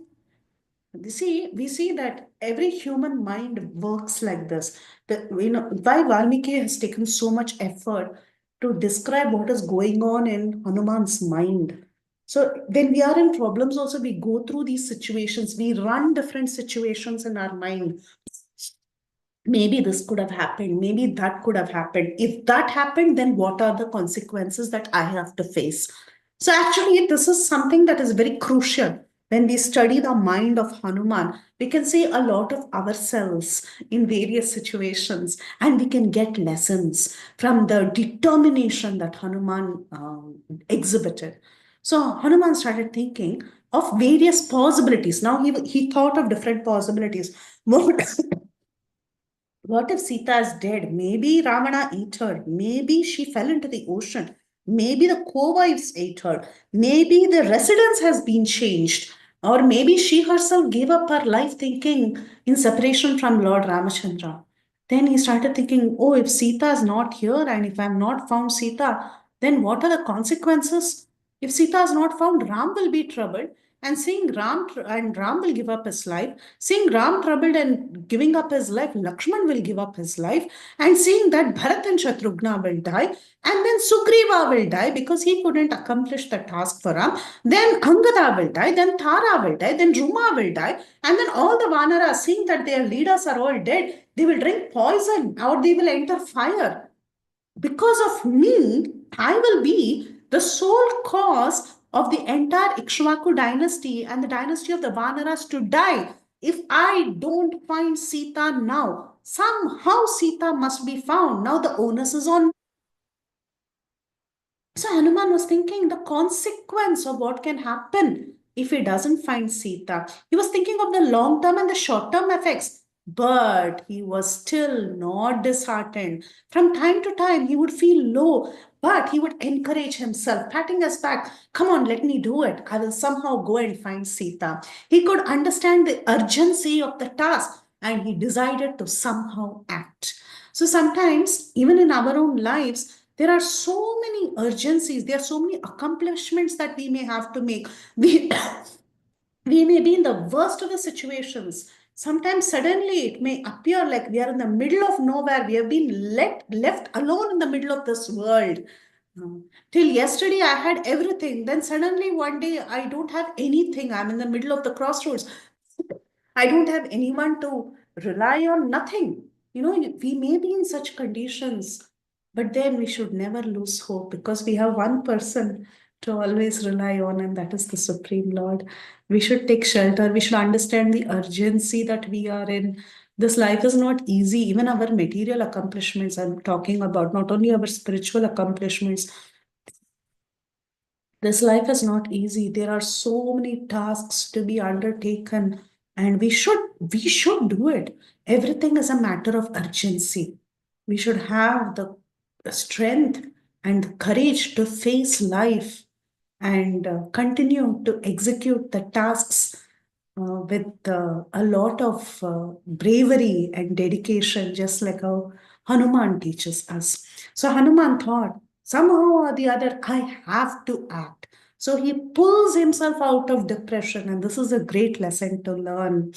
we see that every human mind works like this. Why Valmiki has taken so much effort to describe what is going on in Hanuman's mind. So when we are in problems, also we go through these situations. We run different situations in our mind. Maybe this could have happened, maybe that could have happened. If that happened, then what are the consequences that I have to face? So actually, this is something that is very crucial. When we study the mind of Hanuman, we can see a lot of ourselves in various situations, and we can get lessons from the determination that Hanuman exhibited. So Hanuman started thinking of various possibilities. Now he thought of different possibilities. What what if Sita is dead? Maybe Ravana ate her. Maybe she fell into the ocean. Maybe the co-wives ate her. Maybe the residence has been changed. Or maybe she herself gave up her life thinking in separation from Lord Ramachandra. Then he started thinking, oh, if Sita is not here and if I'm not found Sita, then what are the consequences? If Sita is not found, Ram will be troubled. And seeing Ram will give up his life. Seeing Ram troubled and giving up his life, Lakshman will give up his life. And seeing that Bharat and Shatrughna will die, and then Sugriva will die because he couldn't accomplish the task for Ram. Then Angada will die, then Tara will die, then Ruma will die. And then all the Vanaras, seeing that their leaders are all dead, they will drink poison or they will enter fire. Because of me, I will be the sole cause of the entire Ikshvaku dynasty and the dynasty of the Vanaras to die. If I don't find Sita now, somehow Sita must be found. Now the onus is on. So Hanuman was thinking the consequence of what can happen if he doesn't find Sita. He was thinking of the long term and the short term effects, but he was still not disheartened. From time to time, he would feel low, but he would encourage himself, patting us back. Come on, let me do it. I will somehow go and find Sita. He could understand the urgency of the task and he decided to somehow act. So sometimes, even in our own lives, there are so many urgencies, there are so many accomplishments that we may have to make. We, we may be in the worst of the situations. Sometimes suddenly it may appear like we are in the middle of nowhere. We have been left alone in the middle of this world. Till yesterday, I had everything. Then suddenly one day, I don't have anything. I'm in the middle of the crossroads. I don't have anyone to rely on, nothing. We may be in such conditions, but then we should never lose hope because we have one person to always rely on, and that is the Supreme Lord. We should take shelter. We should understand the urgency that we are in. This life is not easy. Even our material accomplishments, I'm talking about, not only our spiritual accomplishments, this life is not easy. There are so many tasks to be undertaken, and we should do it. Everything is a matter of urgency. We should have the strength and the courage to face life and continue to execute the tasks with a lot of bravery and dedication, just like how Hanuman teaches us. So Hanuman thought, somehow or the other, I have to act. So he pulls himself out of depression, and this is a great lesson to learn.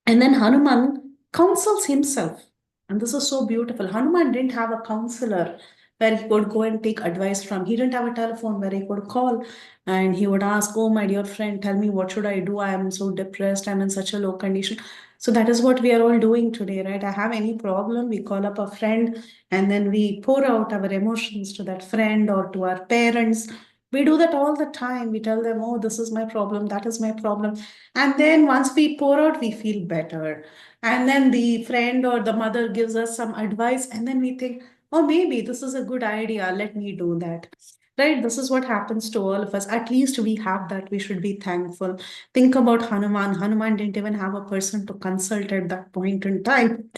And then Hanuman counsels himself. And this is so beautiful. Hanuman didn't have a counselor where he could go and take advice from. He didn't have a telephone where he could call and he would ask, oh, my dear friend, tell me what should I do? I am so depressed. I'm in such a low condition. So that is what we are all doing today, right? I have any problem, we call up a friend and then we pour out our emotions to that friend or to our parents. We do that all the time. We tell them, oh, this is my problem, that is my problem. And then once we pour out, we feel better. And then the friend or the mother gives us some advice, and then we think, oh, maybe this is a good idea. Let me do that. Right? This is what happens to all of us. At least we have that. We should be thankful. Think about Hanuman. Hanuman didn't even have a person to consult at that point in time.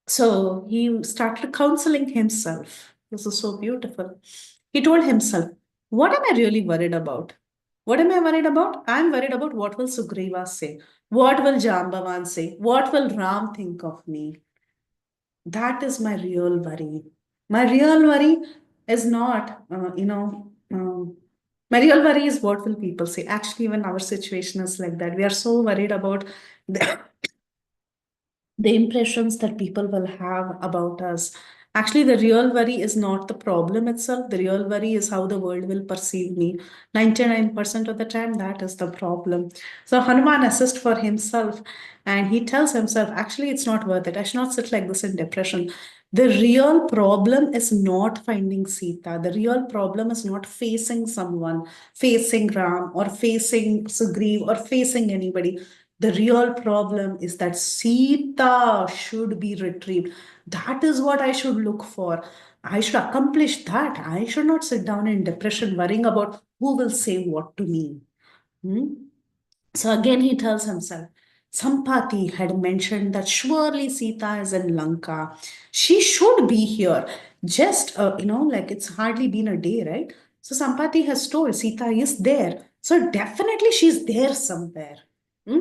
So he started counseling himself. This is so beautiful. He told himself, what am I really worried about? What am I worried about? I'm worried about what will Sugriva say? What will Jambavan say? What will Ram think of me? That is my real worry. My real worry is not, My real worry is what will people say. Actually, even our situation is like that. We are so worried about the, the impressions that people will have about us. Actually, the real worry is not the problem itself. The real worry is how the world will perceive me. 99% of the time, that is the problem. So Hanuman assists for himself and he tells himself, actually, it's not worth it. I should not sit like this in depression. The real problem is not finding Sita. The real problem is not facing someone, facing Ram or facing Sugriv or facing anybody. The real problem is that Sita should be retrieved. That is what I should look for. I should accomplish that. I should not sit down in depression worrying about who will say what to me. Hmm? So again, he tells himself, Sampati had mentioned that surely Sita is in Lanka. She should be here. Just, like it's hardly been a day, right? So Sampati has told Sita is there. So definitely she's there somewhere. Hmm?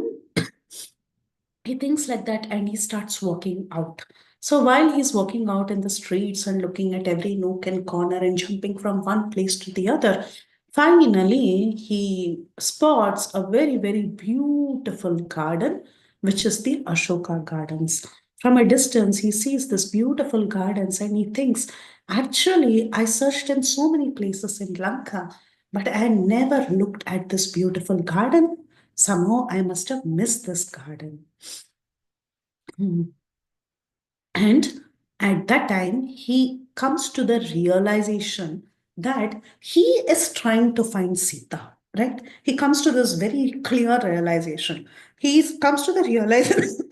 He thinks like that and he starts walking out. So while he's walking out in the streets and looking at every nook and corner and jumping from one place to the other, finally he spots a very, very beautiful garden, which is the Ashoka Gardens. From a distance, he sees this beautiful gardens and he thinks, actually, I searched in so many places in Lanka, but I never looked at this beautiful garden. Somehow I must have missed this garden. Hmm. And at that time, he comes to the realization that he is trying to find Sita, right? He comes to this very clear realization. Comes to the realization,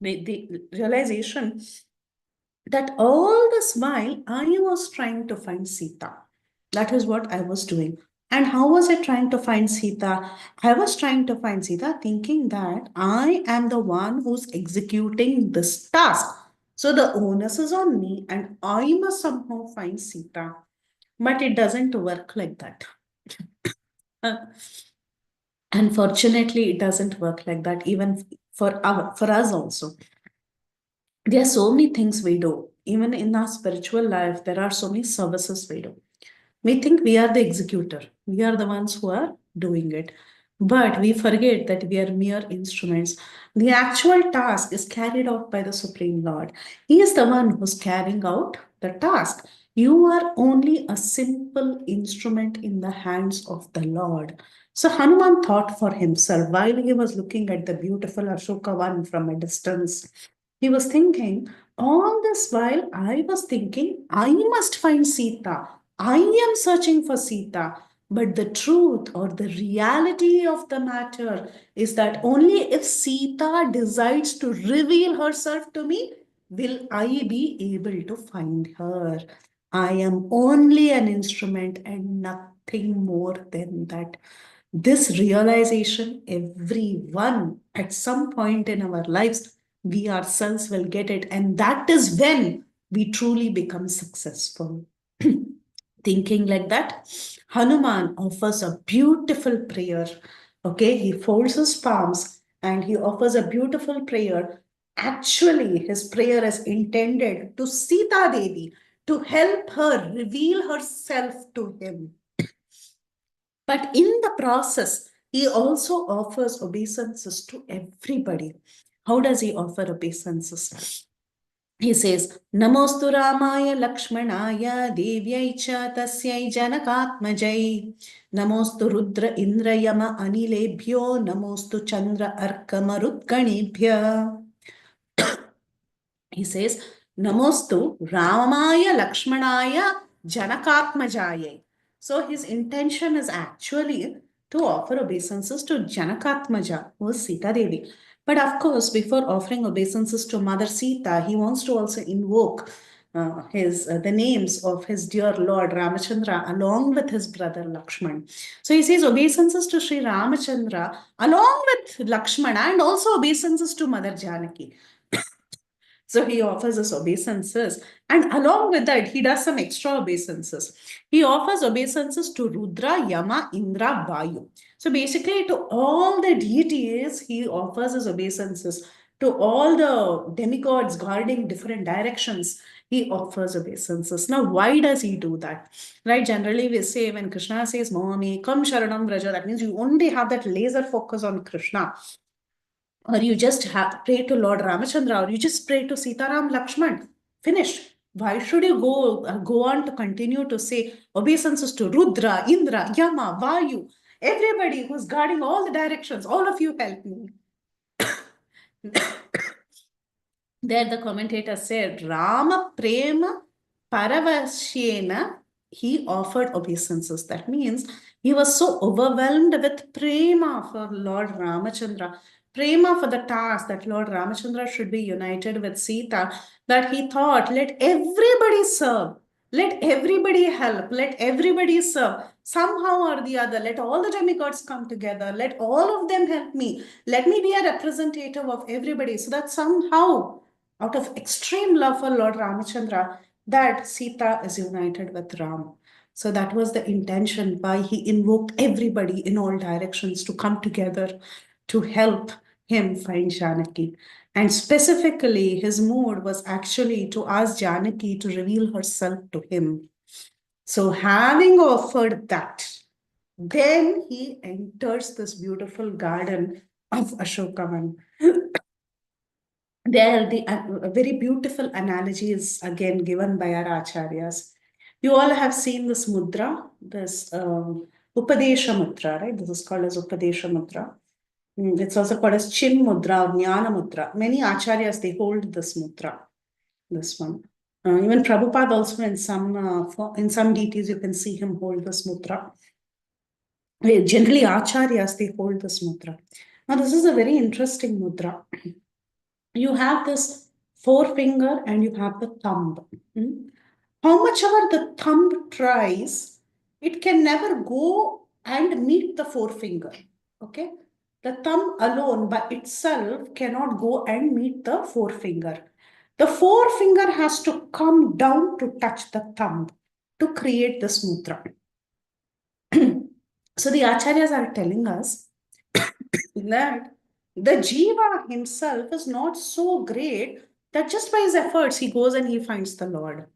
the realization that all this while I was trying to find Sita. That is what I was doing. And how was I trying to find Sita? I was trying to find Sita thinking that I am the one who's executing this task. So the onus is on me and I must somehow find Sita. But it doesn't work like that. Uh, Unfortunately, it doesn't work like that, even for us also. There are so many things we do. Even in our spiritual life, there are so many services we do. We think we are the executor, we are the ones who are doing it. But we forget that we are mere instruments. The actual task is carried out by the Supreme Lord. He is the one who's carrying out the task. You are only a simple instrument in the hands of the Lord. So Hanuman thought for himself while he was looking at the beautiful Ashoka one from a distance. He was thinking, all this while I was thinking, I must find Sita. I am searching for Sita. But the truth or the reality of the matter is that only if Sita decides to reveal herself to me, will I be able to find her. I am only an instrument and nothing more than that. This realization, everyone at some point in our lives, we ourselves will get it. And that is when we truly become successful. Thinking like that, Hanuman offers a beautiful prayer. Okay, he folds his palms and he offers a beautiful prayer. Actually, his prayer is intended to Sita Devi to help her reveal herself to him. But in the process, he also offers obeisances to everybody. How does he offer obeisances? He says, Namostu Ramaya Lakshmanaya Devyai cha tasyai janakatmajai. Namostu Rudra Indra Yama Anilebhyo. Namostu Chandra Arka Marutganebhya. He says, Namostu Ramaya Lakshmanaya Janakatmajaya. So his intention is actually to offer obeisances to Janakatmaja, who is Sita Devi. But of course, before offering obeisances to Mother Sita, he wants to also invoke the names of his dear Lord Ramachandra along with his brother Lakshman. So he says obeisances to Sri Ramachandra along with Lakshmana and also obeisances to Mother Janaki. So he offers us obeisances, and along with that, he does some extra obeisances. He offers obeisances to Rudra, Yama, Indra, Vayu. So basically, to all the deities, he offers his obeisances. To all the demigods guarding different directions, he offers obeisances. Now, why does he do that? Right? Generally, we say when Krishna says, Mommy, come Sharanam Vraja, that means you only have that laser focus on Krishna. Or you just pray to Lord Ramachandra, or you just pray to Sitaram Lakshman. Finish. Why should you go on to continue to say obeisances to Rudra, Indra, Yama, Vayu, everybody who's guarding all the directions? All of you help me. There the commentator said, Rama Prema Paravashyena, he offered obeisances. That means he was so overwhelmed with prema for Lord Ramachandra, prema for the task that Lord Ramachandra should be united with Sita, that he thought, let everybody serve. Let everybody help. Let everybody serve. Somehow or the other, let all the demigods come together. Let all of them help me. Let me be a representative of everybody so that somehow, out of extreme love for Lord Ramachandra, that Sita is united with Ram. So that was the intention why he invoked everybody in all directions to come together to help him find Janaki. And specifically, his mood was actually to ask Janaki to reveal herself to him. So, having offered that, then he enters this beautiful garden of Ashokavan. There, the a very beautiful analogy is again given by our acharyas. You all have seen this mudra, this Upadesha mudra, right? This is called as Upadesha mudra. It's also called as Chin mudra or Jnana mudra. Many acharyas, they hold this mudra, this one. Even Prabhupada also in some deities, you can see him hold this mudra. Generally, acharyas, they hold this mudra. Now, this is a very interesting mudra. You have this forefinger and you have the thumb. How much ever the thumb tries, it can never go and meet the forefinger. Okay? The thumb alone by itself cannot go and meet the forefinger. The forefinger has to come down to touch the thumb to create this mudra. So the acharyas are telling us that the jiva himself is not so great that just by his efforts he goes and he finds the Lord.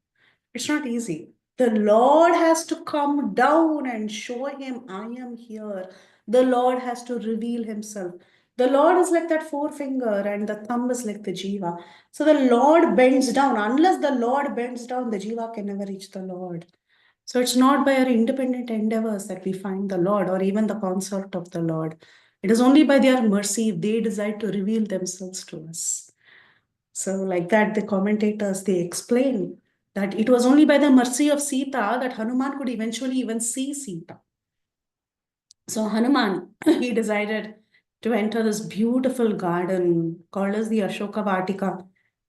It's not easy. The Lord has to come down and show him, I am here. The Lord has to reveal himself. The Lord is like that forefinger and the thumb is like the jiva. So the Lord bends down. Unless the Lord bends down, the jiva can never reach the Lord. So it's not by our independent endeavors that we find the Lord or even the consort of the Lord. It is only by their mercy if they decide to reveal themselves to us. So, like that, the commentators they explain that it was only by the mercy of Sita that Hanuman could eventually even see Sita. So Hanuman, he decided to enter this beautiful garden called as the Ashoka Vatika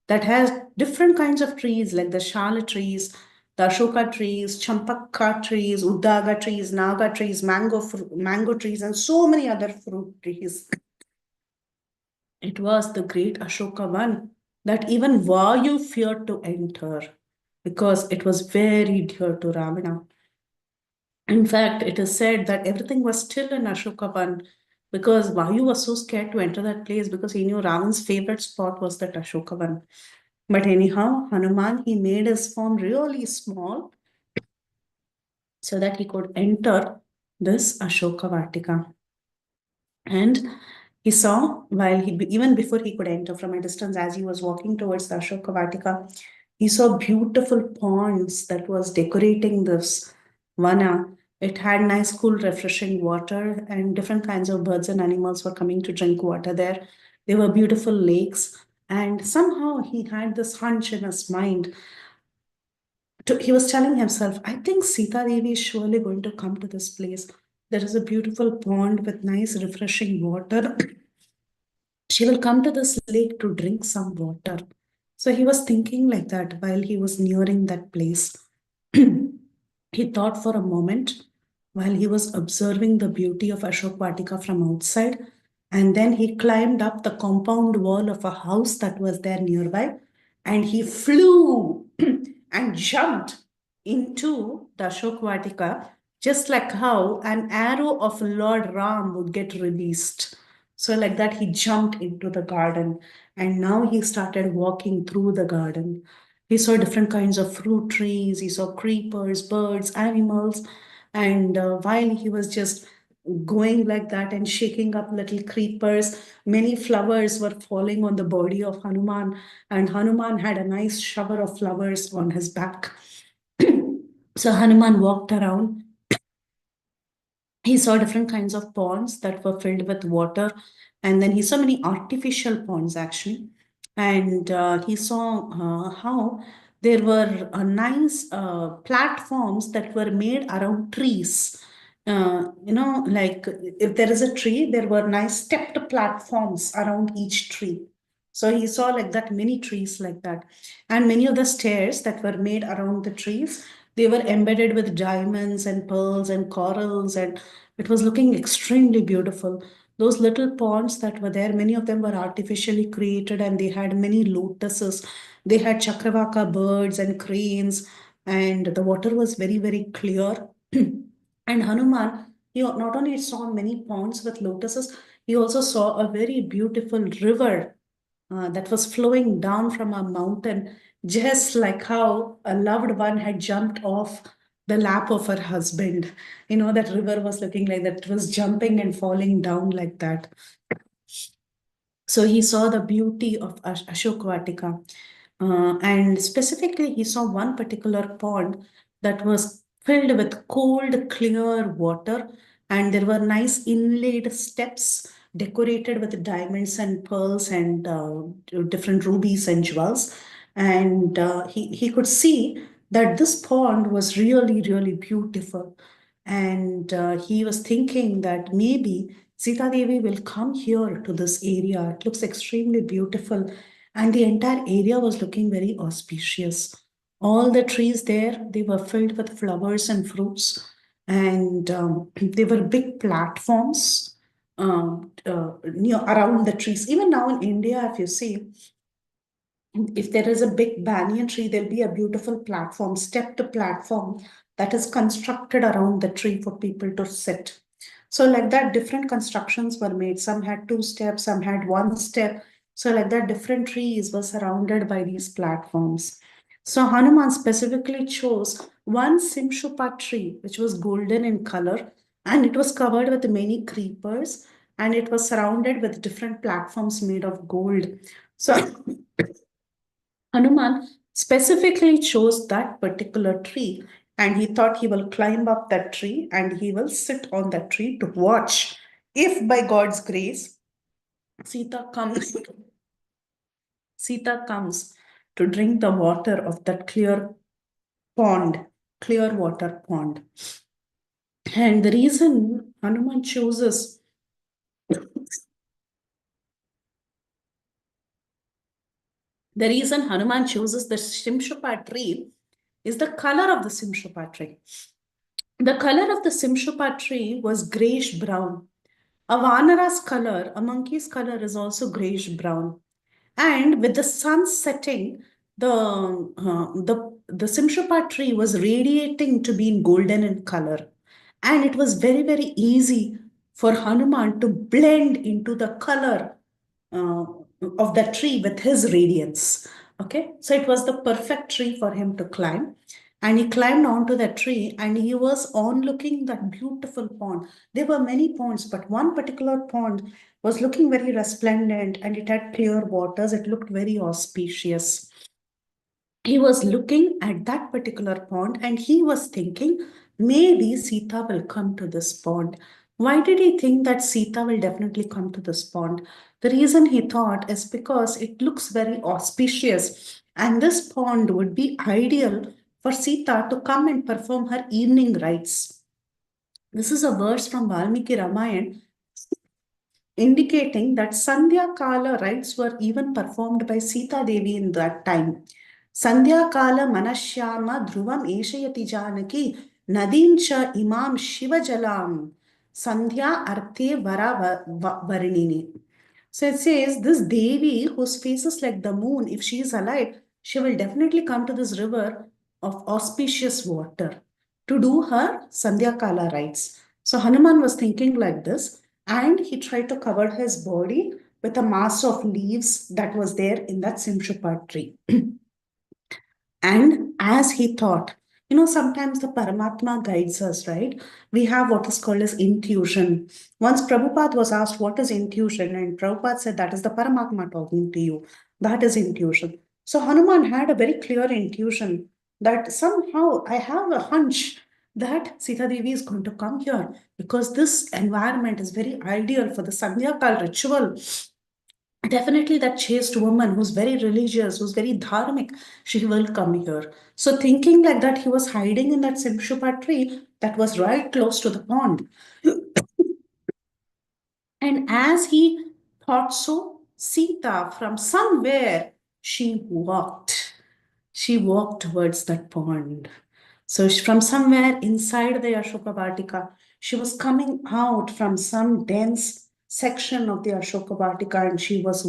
that has different kinds of trees like the Shala trees, the Ashoka trees, Champaka trees, Udaga trees, Naga trees, mango trees, and so many other fruit trees. It was the great Ashoka one that even Vayu feared to enter because it was very dear to Ravana. In fact, it is said that everything was still in Ashokavan because Vayu was so scared to enter that place because he knew Ravan's favorite spot was that Ashokavan. But anyhow, Hanuman, he made his form really small so that he could enter this Ashoka Vatika. And he saw, even before he could enter from a distance, as he was walking towards the Ashoka Vatika, he saw beautiful ponds that was decorating this vana. It had nice, cool, refreshing water, and different kinds of birds and animals were coming to drink water there. There were beautiful lakes, and somehow he had this hunch in his mind. He was telling himself, I think Sita Devi is surely going to come to this place. There is a beautiful pond with nice, refreshing water. She will come to this lake to drink some water. So he was thinking like that while he was nearing that place. He thought for a moment while he was observing the beauty of Ashok Vatika from outside. And then he climbed up the compound wall of a house that was there nearby. And he flew and jumped into the Ashok Vatika, just like how an arrow of Lord Ram would get released. So, like that, he jumped into the garden and now he started walking through the garden. He saw different kinds of fruit trees, he saw creepers, birds, animals. And while he was just going like that and shaking up little creepers, many flowers were falling on the body of Hanuman, and Hanuman had a nice shower of flowers on his back. So Hanuman walked around. He saw different kinds of ponds that were filled with water, and then he saw many artificial ponds actually. And he saw how there were nice platforms that were made around trees. Like if there is a tree, there were nice stepped platforms around each tree. So he saw like that, many trees like that. And many of the stairs that were made around the trees, they were embedded with diamonds and pearls and corals, and it was looking extremely beautiful. Those little ponds that were there, many of them were artificially created, and they had many lotuses. They had chakravaka birds and cranes, and the water was very, very clear. And Hanuman, he not only saw many ponds with lotuses, he also saw a very beautiful river that was flowing down from a mountain, just like how a loved one had jumped off the lap of her husband. That river was looking like that, it was jumping and falling down like that. So he saw the beauty of Ashokvatika. And specifically, he saw one particular pond that was filled with cold, clear water, and there were nice inlaid steps decorated with diamonds and pearls and different rubies and jewels. And he could see that this pond was really, really beautiful. And he was thinking that maybe Sita Devi will come here to this area. It looks extremely beautiful. And the entire area was looking very auspicious. All the trees there, they were filled with flowers and fruits. And they were big platforms around the trees. Even now in India, if you see, if there is a big banyan tree, there'll be a beautiful platform, stepped platform that is constructed around the tree for people to sit. So, like that, different constructions were made. Some had two steps, some had one step. So, like that, different trees were surrounded by these platforms. So, Hanuman specifically chose one Simshupa tree, which was golden in color, and it was covered with many creepers, and it was surrounded with different platforms made of gold. So, Hanuman specifically chose that particular tree, and he thought he will climb up that tree and he will sit on that tree to watch if by God's grace Sita comes Sita comes to drink the water of that pond, clear water pond. And the reason Hanuman chooses the reason Hanuman chooses the Simshupa tree is the color of the Simshupa tree. The color of the Simshupa tree was grayish brown. A Vanara's color, a monkey's color, is also grayish brown. And with the sun setting, the Simshupa tree was radiating to being golden in color. And it was very, very easy for Hanuman to blend into the color uh, of that tree with his radiance. Okay, so it was the perfect tree for him to climb. And he climbed onto that tree and he was on looking that beautiful pond. There were many ponds, but one particular pond was looking very resplendent and it had clear waters. It looked very auspicious. He was looking at that particular pond and he was thinking, maybe Sita will come to this pond. Why did he think that Sita will definitely come to this pond? The reason he thought is because it looks very auspicious and this pond would be ideal for Sita to come and perform her evening rites. This is a verse from Valmiki Ramayana indicating that Sandhya Kala rites were even performed by Sita Devi in that time. Sandhya Kala Manashyama Dhruvam Eshayati Janaki Nadim Cha Imam Shiva Jalam Sandhya Arte Varinini. So it says this Devi whose face is like the moon, if she is alive, she will definitely come to this river of auspicious water to do her Sandhya Kala rites. So Hanuman was thinking like this, and he tried to cover his body with a mass of leaves that was there in that Simshupa tree. And as he thought, sometimes the Paramatma guides us, right? We have what is called as intuition. Once Prabhupada was asked, what is intuition? And Prabhupada said, that is the Paramatma talking to you. That is intuition. So Hanuman had a very clear intuition that somehow I have a hunch that Sita Devi is going to come here because this environment is very ideal for the Sandhya Kal ritual. Definitely that chaste woman who's very religious, who's very dharmic, she will come here. So thinking like that, he was hiding in that Simshupa tree that was right close to the pond. And as he thought so, Sita from somewhere, she walked. She walked towards that pond. So from somewhere inside the Ashoka Vatika, she was coming out from some dense section of the Ashoka Vatika and she was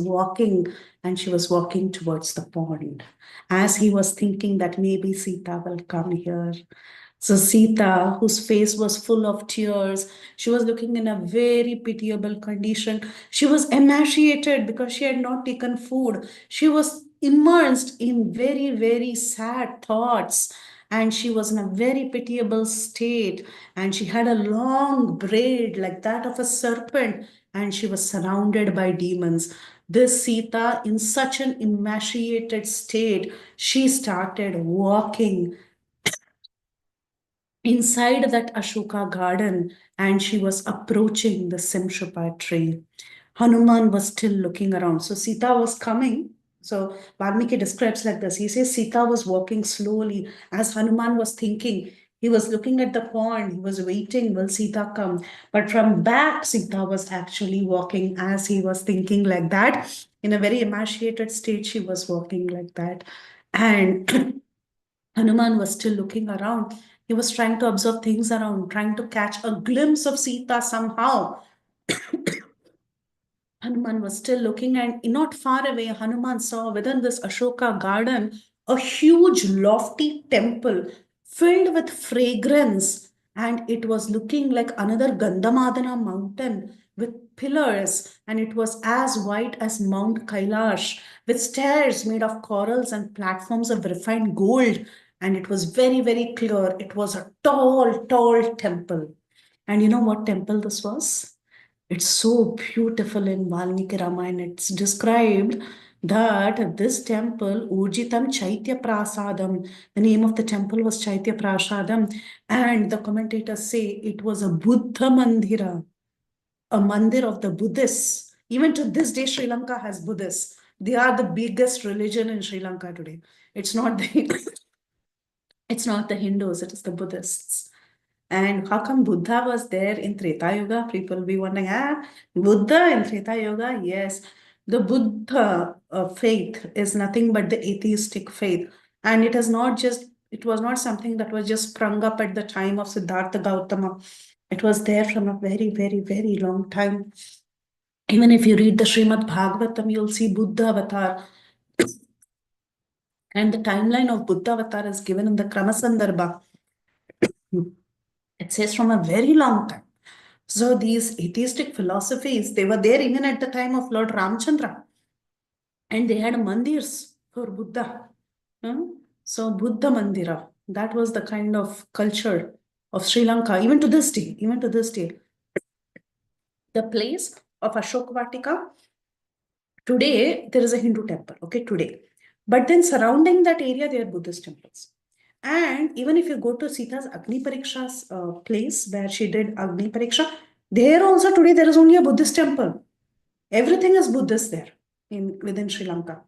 walking towards the pond. As he was thinking that maybe Sita will come here. So Sita, whose face was full of tears, she was looking in a very pitiable condition. She was emaciated because she had not taken food. She was immersed in very, very sad thoughts. And she was in a very pitiable state. And she had a long braid like that of a serpent. And she was surrounded by demons. This Sita, in such an emaciated state, she started walking inside that Ashoka garden and she was approaching the Simshupa tree. Hanuman was still looking around. So Sita was coming. So Valmiki describes like this. He says Sita was walking slowly as Hanuman was thinking. He was looking at the pond. He was waiting, will Sita come? But from back, Sita was actually walking as he was thinking like that. In a very emaciated state, she was walking like that. And Hanuman was still looking around. He was trying to observe things around, trying to catch a glimpse of Sita somehow. Hanuman was still looking, and not far away, Hanuman saw within this Ashoka garden a huge, lofty temple filled with fragrance. And it was looking like another Gandhamadana mountain with pillars, and it was as white as Mount Kailash, with stairs made of corals and platforms of refined gold. And it was very, very clear. It was a tall, tall temple. And you know what temple this was? It's so beautiful in Valmiki Ramayana. It's described that this temple, Urjitam Chaitya Prasadam, the name of the temple was Chaitya Prasadam, and the commentators say it was a Buddha Mandira, a mandir of the Buddhists. Even to this day, Sri Lanka has Buddhists. They are the biggest religion in Sri Lanka today. It's not the it's not the Hindus, it is the Buddhists. And how come Buddha was there in Treta Yuga? People will be wondering, Buddha in Treta Yuga? Yes, the Buddha faith is nothing but the atheistic faith. And it was not something that was just sprung up at the time of Siddhartha Gautama. It was there from a very, very, very long time. Even if you read the Srimad Bhagavatam, you'll see Buddha avatar. And the timeline of Buddha avatar is given in the Kramasandarbha. It says from a very long time. So these atheistic philosophies, they were there even at the time of Lord Ramchandra. And they had mandirs for Buddha. So Buddha Mandira, that was the kind of culture of Sri Lanka, even to this day, even to this day. The place of Ashok Vatika, today there is a Hindu temple, okay, today. But then surrounding that area, there are Buddhist temples. And even if you go to Sita's Agni Pariksha's place where she did Agni Pariksha, there also today there is only a Buddhist temple. Everything is Buddhist there within Sri Lanka.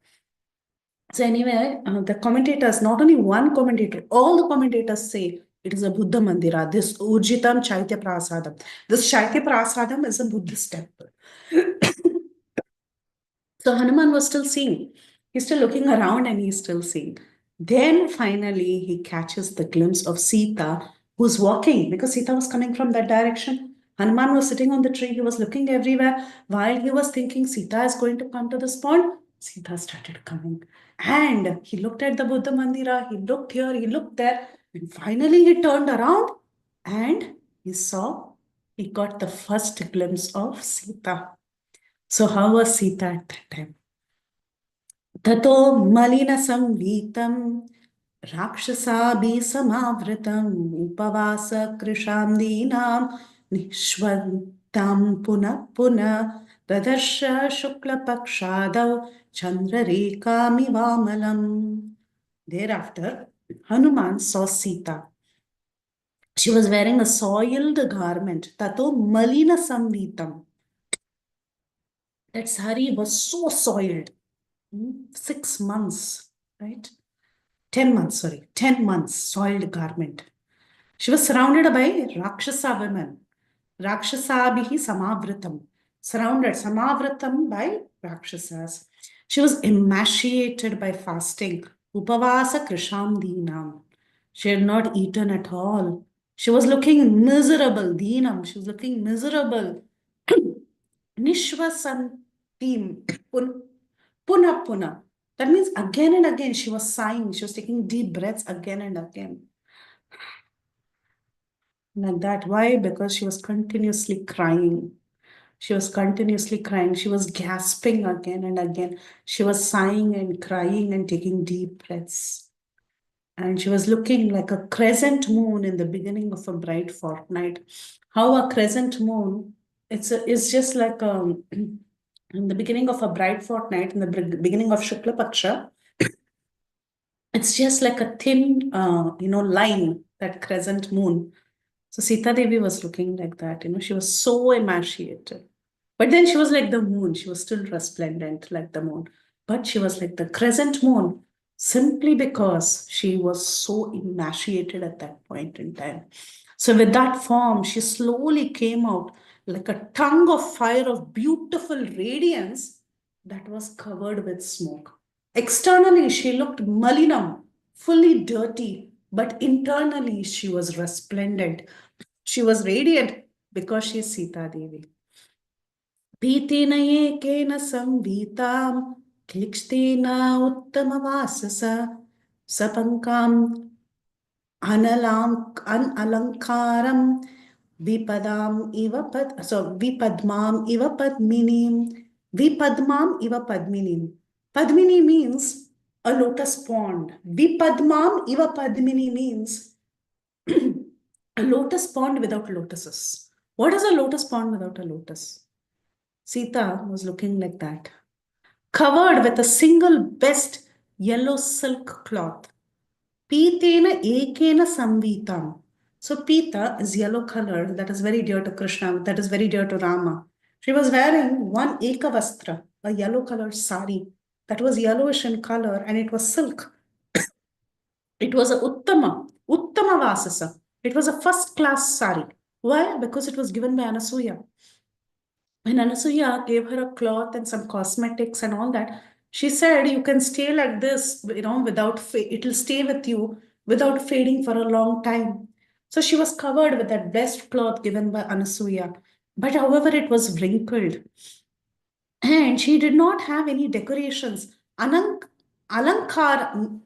So anyway, the commentators, not only one commentator, all the commentators say it is a Buddha Mandira, this Urjitam Chaitya Prasadam. This Chaitya Prasadam is a Buddhist temple. So Hanuman was still seeing. He's still looking around and he's still seeing. Then finally he catches the glimpse of Sita who's walking because Sita was coming from that direction. Hanuman was sitting on the tree. He was looking everywhere. While he was thinking Sita is going to come to the pond, Sita started coming. And he looked at the Buddha Mandira. He looked here, he looked there. And finally he turned around and he got the first glimpse of Sita. So how was Sita at that time? Tato malina samvitam Rakshasabhi samavritam upavasa krisham dinam nishwantam puna puna tadarsha shukla pakshadav chandrarekami vamalam. Thereafter, Hanuman saw Sita. She was wearing a soiled garment. Tato malina samvitam. That sari was so soiled. 6 months, right? 10 months, sorry, 10 months, soiled garment. She was surrounded by Rakshasa women. Rakshasabihi samavritam. Surrounded, samavritam by Rakshasas. She was emaciated by fasting. Upavasa krisham dinam. She had not eaten at all. She was looking miserable. Dinam. She was looking miserable. Nishwasantim. Puna puna. That means again and again she was sighing. She was taking deep breaths again and again. Like that. Why? Because she was continuously crying. She was continuously crying. She was gasping again and again. She was sighing and crying and taking deep breaths. And she was looking like a crescent moon in the beginning of a bright fortnight. How a crescent moon, it's just like in the beginning of a bright fortnight, in the beginning of Shukla Paksha, it's just like a thin, line, that crescent moon. So Sita Devi was looking like that, she was so emaciated. But then she was like the moon. She was still resplendent like the moon. But she was like the crescent moon simply because she was so emaciated at that point in time. So with that form, she slowly came out like a tongue of fire of beautiful radiance that was covered with smoke. Externally, she looked malinam, fully dirty, but internally, she was resplendent. She was radiant because she is Sita Devi. Pītena ekena samvitam klikštena uttamavasasa sapankam analankaram vipadmam iva padminim. Padmini means a lotus pond. Vipadmam iva padmini means a lotus pond without lotuses. What is a lotus pond without a lotus? Sita was looking like that, covered with a single best yellow silk cloth. Pitena ekena samvitam. So Pita is yellow colored, that is very dear to Krishna, that is very dear to Rama. She was wearing one ekavastra, a yellow colored sari, that was yellowish in color and it was silk. It was a Uttama Vasasa. It was a first class sari. Why? Because it was given by Anasuya. When Anasuya gave her a cloth and some cosmetics and all that, she said, you can stay like this, without, it'll stay with you without fading for a long time. So she was covered with that best cloth given by Anasuya. But however, it was wrinkled. And she did not have any decorations. Analankaram,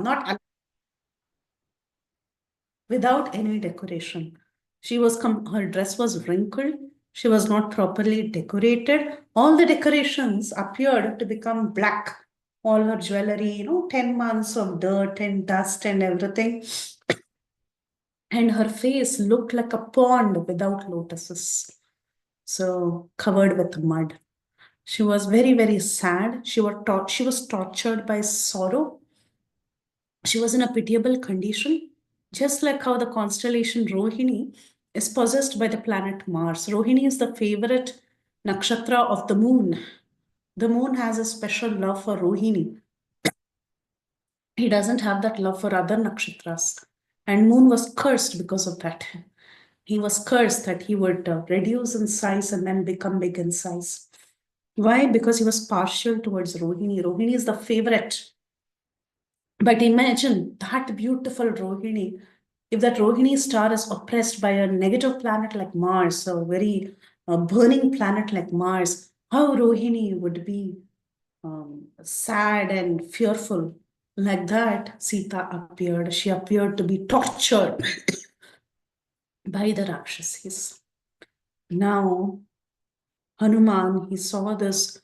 not without any decoration. Her dress was wrinkled. She was not properly decorated. All the decorations appeared to become black. All her jewelry, 10 months of dirt and dust and everything. And her face looked like a pond without lotuses. So covered with mud. She was very, very sad. She was tortured by sorrow. She was in a pitiable condition, just like how the constellation Rohini is possessed by the planet Mars. Rohini is the favorite nakshatra of the moon. The moon has a special love for Rohini. He doesn't have that love for other nakshatras. And moon was cursed because of that. He was cursed that he would reduce in size and then become big in size. Why? Because he was partial towards Rohini. Rohini is the favorite. But imagine that beautiful Rohini. If that Rohini star is oppressed by a negative planet like Mars, a very burning planet like Mars, how Rohini would be sad and fearful. Like that, Sita appeared. She appeared to be tortured by the Rakshasas. Now, Hanuman, he saw this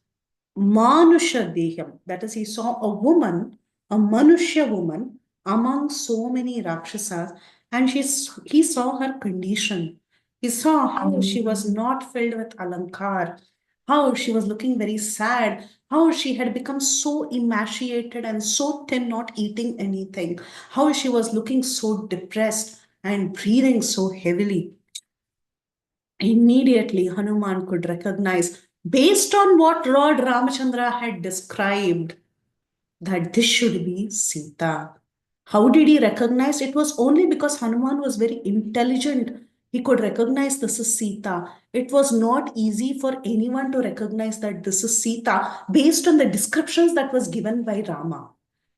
Manusha Deham. That is, he saw a woman a Manushya woman among so many Rakshasas, and he saw her condition. He saw how she was not filled with alankar, how she was looking very sad, how she had become so emaciated and so thin, not eating anything, how she was looking so depressed and breathing so heavily. Immediately, Hanuman could recognize, based on what Lord Ramachandra had described, that this should be Sita. How did he recognize? It was only because Hanuman was very intelligent. He could recognize this is Sita. It was not easy for anyone to recognize that this is Sita based on the descriptions that was given by Rama.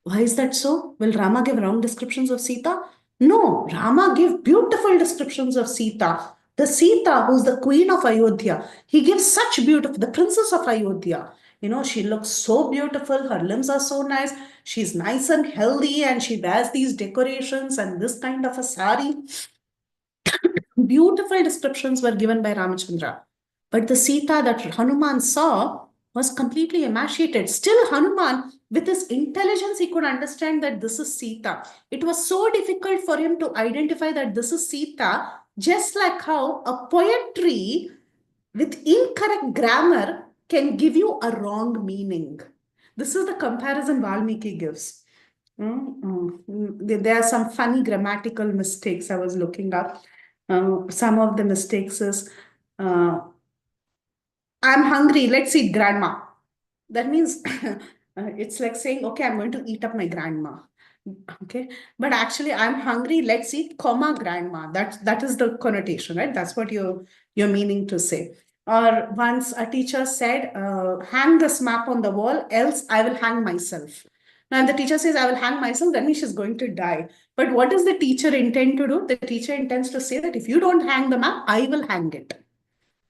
Why is that so? Will Rama give wrong descriptions of Sita? No, Rama gave beautiful descriptions of Sita. The Sita, who's the queen of Ayodhya, he gives such beautiful, the princess of Ayodhya. You know, she looks so beautiful. Her limbs are so nice. She's nice and healthy, and she wears these decorations and this kind of a sari. Beautiful descriptions were given by Ramachandra. But the Sita that Hanuman saw was completely emaciated. Still, Hanuman, with his intelligence, he could understand that this is Sita. It was so difficult for him to identify that this is Sita, just like how a poetry with incorrect grammar can give you a wrong meaning. This is the comparison Valmiki gives. There are some funny grammatical mistakes I was looking up. Some of the mistakes is, uh, I'm hungry, let's eat grandma. That means it's like saying, okay, I'm going to eat up my grandma. Okay, but actually, I'm hungry. Let's eat, comma, grandma. That is the connotation, right? That's what you're meaning to say. Or once a teacher said, hang this map on the wall, else I will hang myself. Now, if the teacher says, I will hang myself, that means she's going to die. But what does the teacher intend to do? The teacher intends to say that if you don't hang the map, I will hang it.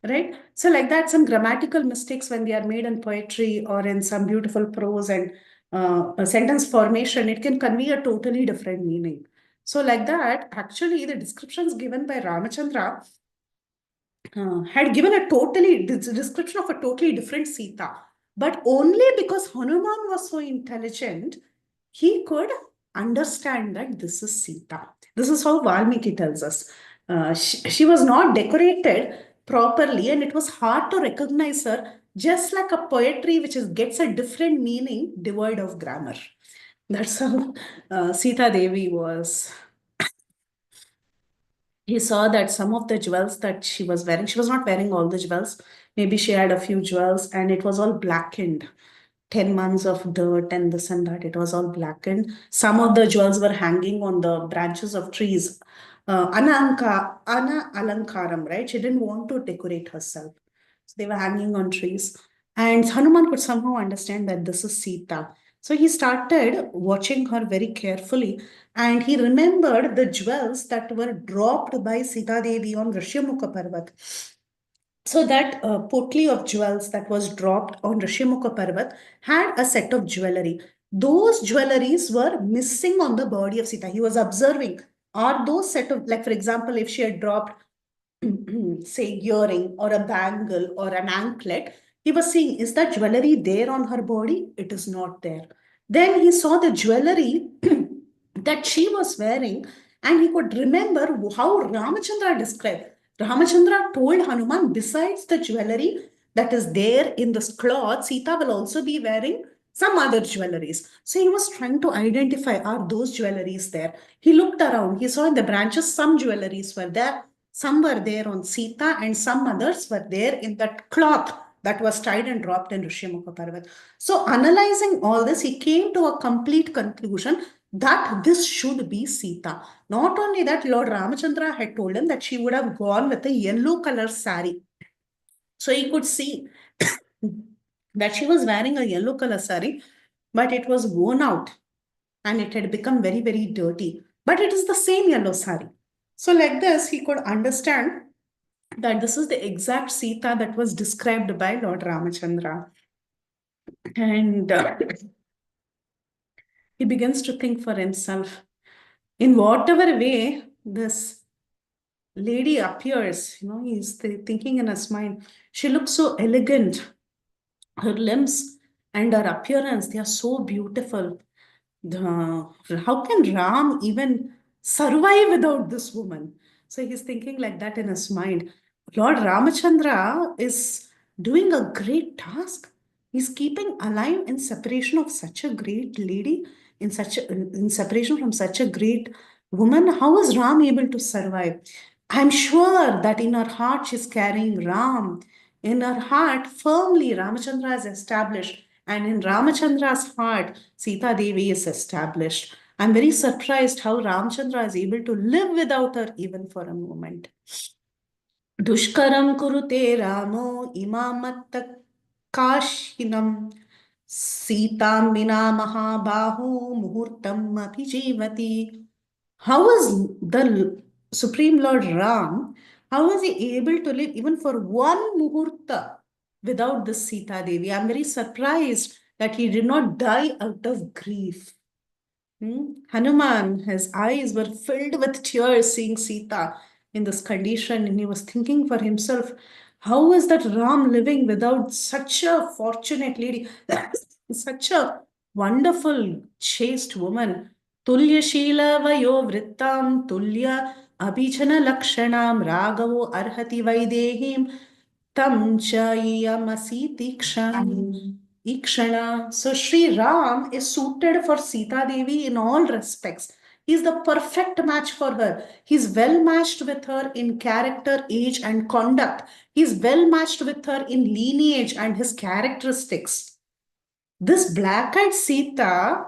Right? So, like that, some grammatical mistakes when they are made in poetry or in some beautiful prose and a sentence formation, it can convey a totally different meaning. So, like that, actually, the descriptions given by Ramachandra had given a totally description of a totally different Sita. But only because Hanuman was so intelligent, he could understand that this is Sita. This is how Valmiki tells us. She was not decorated properly, and it was hard to recognize her, just like a poetry which gets a different meaning devoid of grammar. That's how Sita Devi was. He saw that some of the jewels that she was not wearing all the jewels. Maybe she had a few jewels and it was all blackened. 10 months of dirt and this and that, it was all blackened. Some of the jewels were hanging on the branches of trees. Ana Alankaram, right? She didn't want to decorate herself. So they were hanging on trees. And Hanuman could somehow understand that this is Sita. So he started watching her very carefully and he remembered the jewels that were dropped by Sita Devi on Rishyamukha Parvat. So that potli of jewels that was dropped on Rishyamukha Parvat had a set of jewelry. Those jewelries were missing on the body of Sita. He was observing, are those set of, like for example, if she had dropped say earring or a bangle or an anklet, he was seeing, is that jewelry there on her body? It is not there. Then he saw the jewelry that she was wearing and he could remember how Ramachandra described. Ramachandra told Hanuman, besides the jewelry that is there in this cloth, Sita will also be wearing some other jewelries. So he was trying to identify, are those jewelries there? He looked around, he saw in the branches some jewelries were there, some were there on Sita, and some others were there in that cloth that was tied and dropped in Rishyamukha Parvat. So, analyzing all this, he came to a complete conclusion that this should be Sita. Not only that, Lord Ramachandra had told him that she would have gone with a yellow color sari. So he could see that she was wearing a yellow color sari, but it was worn out and it had become very, very dirty. But it is the same yellow sari. So, like this, he could understand that this is the exact Sita that was described by Lord Ramachandra. And he begins to think for himself in whatever way this lady appears, he's thinking in his mind, she looks so elegant. Her limbs and her appearance, they are so beautiful. how can Ram even survive without this woman? So he's thinking like that in his mind. Lord Ramachandra is doing a great task. He's keeping alive in separation of such a great lady, in separation from such a great woman. How is Ram able to survive? I'm sure that in her heart she's carrying Ram. In her heart, firmly Ramachandra is established, and in Ramachandra's heart, Sita Devi is established. I'm very surprised how Ramchandra is able to live without her even for a moment. Dushkaram kurute Ramo imamatta kashinam Sitam vina mahabahu muhurtam abhijivati. How is the Supreme Lord Ram, how is he able to live even for one muhurta without this Sita Devi? I'm very surprised that he did not die out of grief. Hanuman, his eyes were filled with tears seeing Sita in this condition, and he was thinking for himself, how is that Ram living without such a fortunate lady, such a wonderful, chaste woman? Tulya Shila Vayo Vrittam Tulya Abhijana Lakshanam Ragavo Arhati Vaidehim Tam Chayamasi Ikshana. So Sri Ram is suited for Sita Devi in all respects. He's the perfect match for her. He's well matched with her in character, age, and conduct. He's well matched with her in lineage and his characteristics. This black-eyed Sita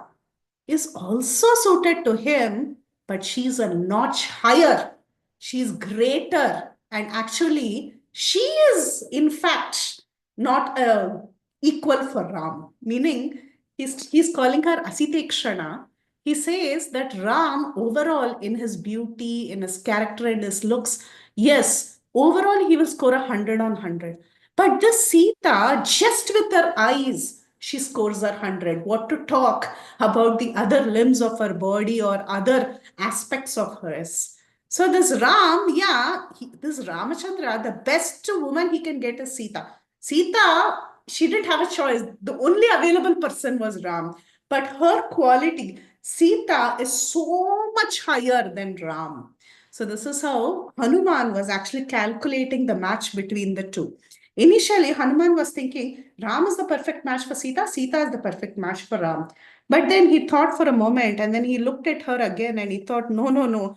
is also suited to him, but she's a notch higher. She's greater. And actually, she is, in fact, not a equal for Ram, meaning he's calling her Asitekshana. He says that Ram, overall, in his beauty, in his character, in his looks, yes, overall, he will score 100 on 100. But this Sita, just with her eyes, she scores her 100. What to talk about the other limbs of her body or other aspects of hers? So this Ram, yeah, this Ramachandra, the best woman he can get is Sita. Sita, she didn't have a choice. The only available person was Ram. But her quality, Sita is so much higher than Ram. So this is how Hanuman was actually calculating the match between the two. Initially, Hanuman was thinking Ram is the perfect match for Sita, Sita is the perfect match for Ram. But then he thought for a moment and then he looked at her again and he thought, no, no, no.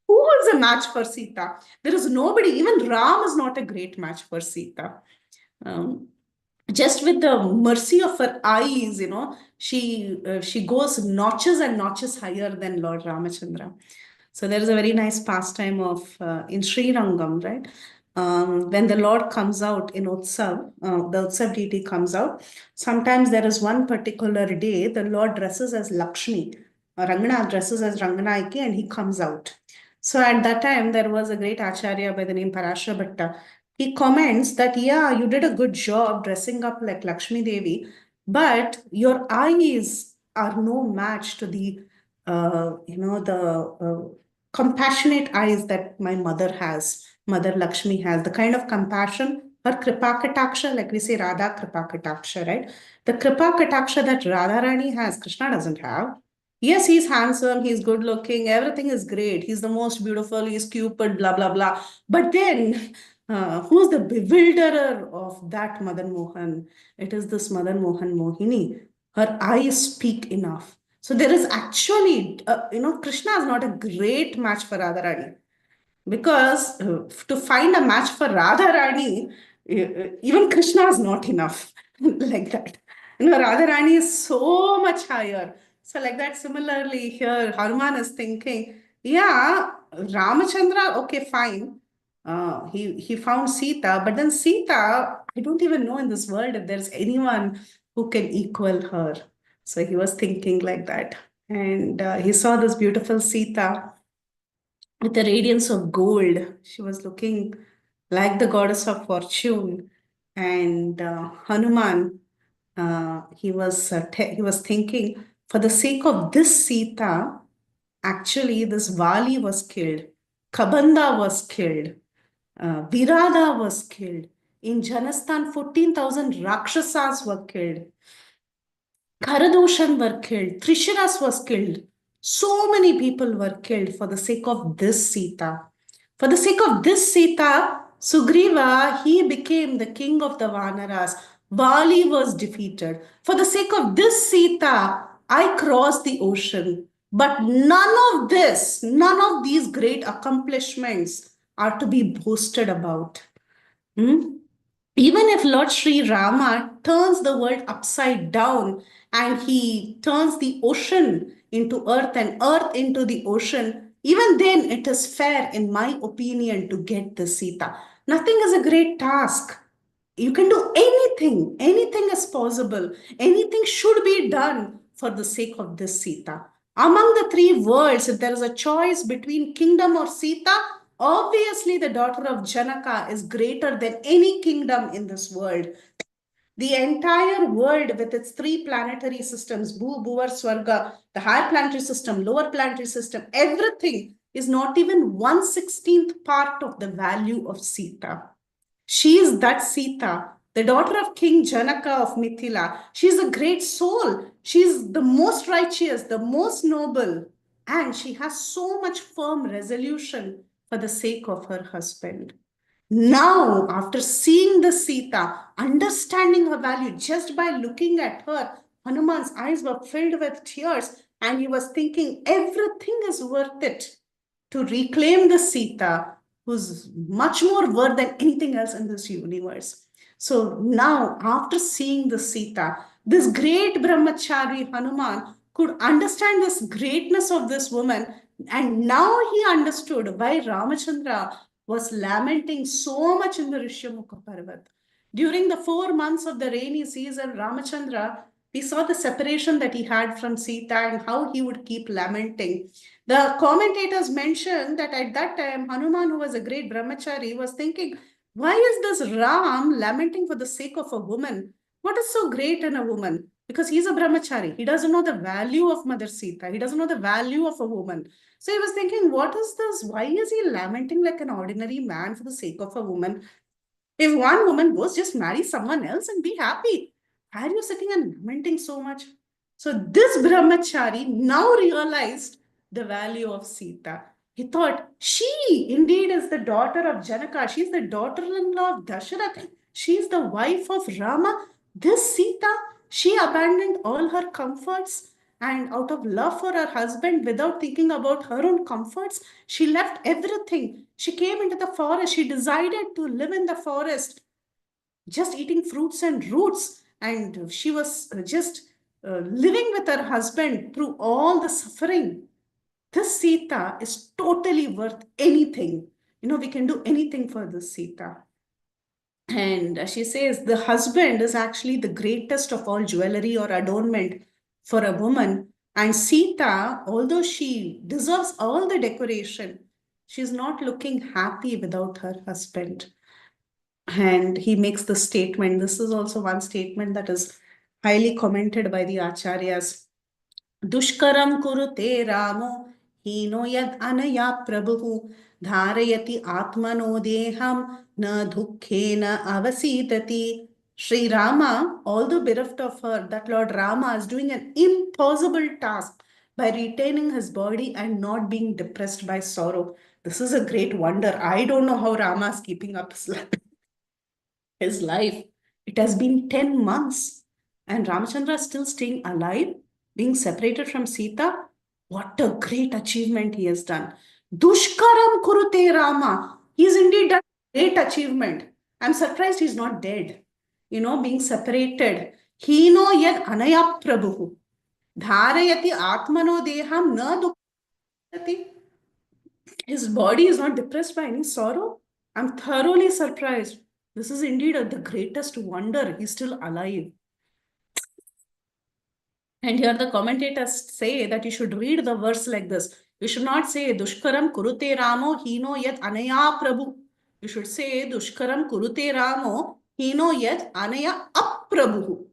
Who is a match for Sita? There is nobody. Even Ram is not a great match for Sita. Um, just with the mercy of her eyes, she goes notches and notches higher than Lord Ramachandra. So there is a very nice pastime of in Sri Rangam, right? When the Lord comes out in Utsav, the Utsav deity comes out. Sometimes there is one particular day the Lord dresses as Lakshmi, Rangana dresses as Ranganayaki, and he comes out. So at that time there was a great acharya by the name Parashara Bhatta. He comments that yeah, you did a good job dressing up like Lakshmi Devi, but your eyes are no match to the compassionate eyes that my mother has, Mother Lakshmi has, the kind of compassion, her Kripa Kataksha, like we say Radha Kripa Kataksha, right? The Kripa Kataksha that Radharani has, Krishna doesn't have. Yes, he's handsome, he's good looking, everything is great. He's the most beautiful, he's Cupid, blah, blah, blah. But then, who's the bewilderer of that Madan Mohan? It is this Madan Mohan Mohini. Her eyes speak enough. So there is actually, Krishna is not a great match for Radharani because to find a match for Radharani, even Krishna is not enough like that. Radharani is so much higher. So like that, similarly here, Hanuman is thinking, yeah, Ramachandra, okay, fine. He found Sita, but then Sita, I don't even know in this world if there's anyone who can equal her. So he was thinking like that. And he saw this beautiful Sita with the radiance of gold. She was looking like the goddess of fortune. And Hanuman, he was thinking, for the sake of this Sita, actually this Vali was killed, Kabanda was killed, Virada was killed. In Janastan, 14,000 Rakshasas were killed. Karadoshan were killed, Trishiras was killed. So many people were killed for the sake of this Sita. For the sake of this Sita, Sugriva, he became the king of the Vanaras. Bali was defeated. For the sake of this Sita, I crossed the ocean. But none of these great accomplishments are to be boasted about. Hmm? Even if Lord Sri Rama turns the world upside down and he turns the ocean into earth and earth into the ocean, even then it is fair, in my opinion, to get the Sita. Nothing is a great task. You can do anything, anything is possible, anything should be done for the sake of this Sita. Among the three worlds, if there is a choice between kingdom or Sita, obviously the daughter of Janaka is greater than any kingdom in this world. The entire world with its three planetary systems, Bhu, Bhuvar, Swarga, the higher planetary system, lower planetary system, everything is not even 1/16th part of the value of Sita. She is that Sita, the daughter of King Janaka of Mithila. She is a great soul. She is the most righteous, the most noble, and she has so much firm resolution for the sake of her husband. Now, after seeing the Sita, understanding her value just by looking at her, Hanuman's eyes were filled with tears and he was thinking everything is worth it to reclaim the Sita, who's much more worth than anything else in this universe. So now, after seeing the Sita, this great brahmachari Hanuman could understand this greatness of this woman, and now he understood why Ramachandra was lamenting so much in the Rishyamukha Parvat. During the 4 months of the rainy season, Ramachandra, we saw the separation that he had from Sita and how he would keep lamenting. The commentators mentioned that at that time, Hanuman, who was a great brahmachari, was thinking, why is this Ram lamenting for the sake of a woman? What is so great in a woman? Because he's a brahmachari. He doesn't know the value of Mother Sita. He doesn't know the value of a woman. So he was thinking, what is this? Why is he lamenting like an ordinary man for the sake of a woman? If one woman goes, just marry someone else and be happy. Why are you sitting and lamenting so much? So this brahmachari now realized the value of Sita. He thought, she indeed is the daughter of Janaka. She's the daughter-in-law of Dasharath. She's the wife of Rama. This Sita, she abandoned all her comforts and out of love for her husband, without thinking about her own comforts, she left everything. She came into the forest. She decided to live in the forest, just eating fruits and roots. And she was just living with her husband through all the suffering. This Sita is totally worth anything. We can do anything for this Sita. And she says the husband is actually the greatest of all jewelry or adornment for a woman. And Sita, although she deserves all the decoration, she's not looking happy without her husband. And he makes the statement. This is also one statement that is highly commented by the acharyas. Dushkaram kurute Ramo hino yad anaya prabhu dharayati atmano deham na dukkena avasitati. Sri Rama, although bereft of her, that Lord Rama is doing an impossible task by retaining his body and not being depressed by sorrow. This is a great wonder. I don't know how Rama is keeping up his life. It has been 10 months and Ramachandra is still staying alive, being separated from Sita. What a great achievement he has done. Dushkaram kurute Rama. He's indeed done a great achievement. I'm surprised he's not dead. Being separated. Hino yad anaya prabhu. Dharayati atmano deham na dukkati. His body is not depressed by any sorrow. I'm thoroughly surprised. This is indeed the greatest wonder. He's still alive. And here the commentators say that you should read the verse like this. You should not say Dushkaram kurute Ramo hino yat anaya prabhu. You should say Dushkaram kurute Ramo hino yat anaya aprabhu.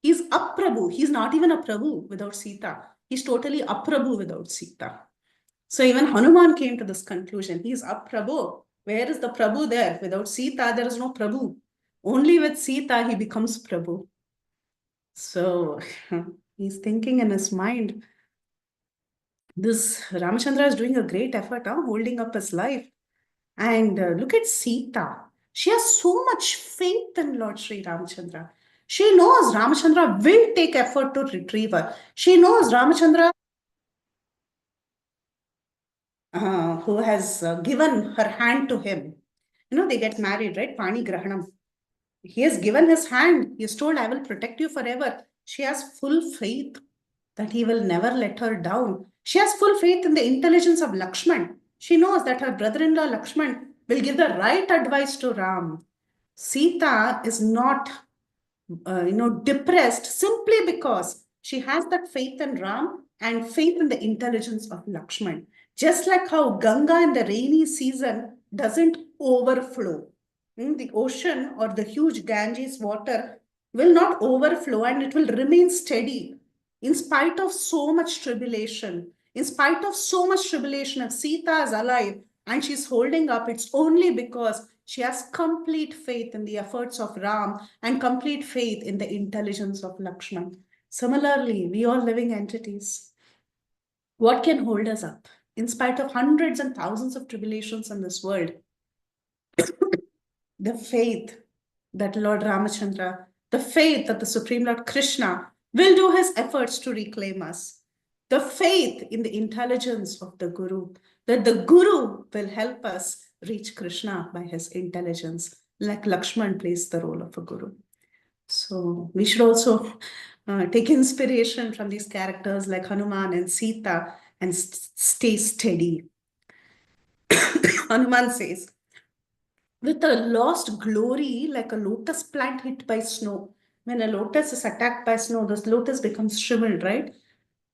He's aprabhu. He's not even a prabhu without Sita. He's totally aprabhu without Sita. So even Hanuman came to this conclusion. He is a Prabhu. Where is the Prabhu there? Without Sita, there is no Prabhu. Only with Sita, he becomes Prabhu. So he's thinking in his mind, this Ramachandra is doing a great effort, holding up his life. And look at Sita. She has so much faith in Lord Sri Ramachandra. She knows Ramachandra will take effort to retrieve her. She knows Ramachandra, who has given her hand to him. They get married, right? Pani Grahanam. He has given his hand. He has told, I will protect you forever. She has full faith that he will never let her down. She has full faith in the intelligence of Lakshman. She knows that her brother-in-law Lakshman will give the right advice to Ram. Sita is not, depressed simply because she has that faith in Ram and faith in the intelligence of Lakshman. Just like how Ganga in the rainy season doesn't overflow. The ocean or the huge Ganges water will not overflow and it will remain steady in spite of so much tribulation. In spite of so much tribulation, if Sita is alive and she's holding up, it's only because she has complete faith in the efforts of Ram and complete faith in the intelligence of Lakshman. Similarly, we are living entities. What can hold us up? In spite of hundreds and thousands of tribulations in this world, the faith that Lord Ramachandra, the faith that the Supreme Lord Krishna will do his efforts to reclaim us, the faith in the intelligence of the Guru, that the Guru will help us reach Krishna by his intelligence, like Lakshman plays the role of a Guru. So we should also take inspiration from these characters like Hanuman and Sita and stay steady. Hanuman says, with a lost glory like a lotus plant hit by snow. When a lotus is attacked by snow, this lotus becomes shriveled, right?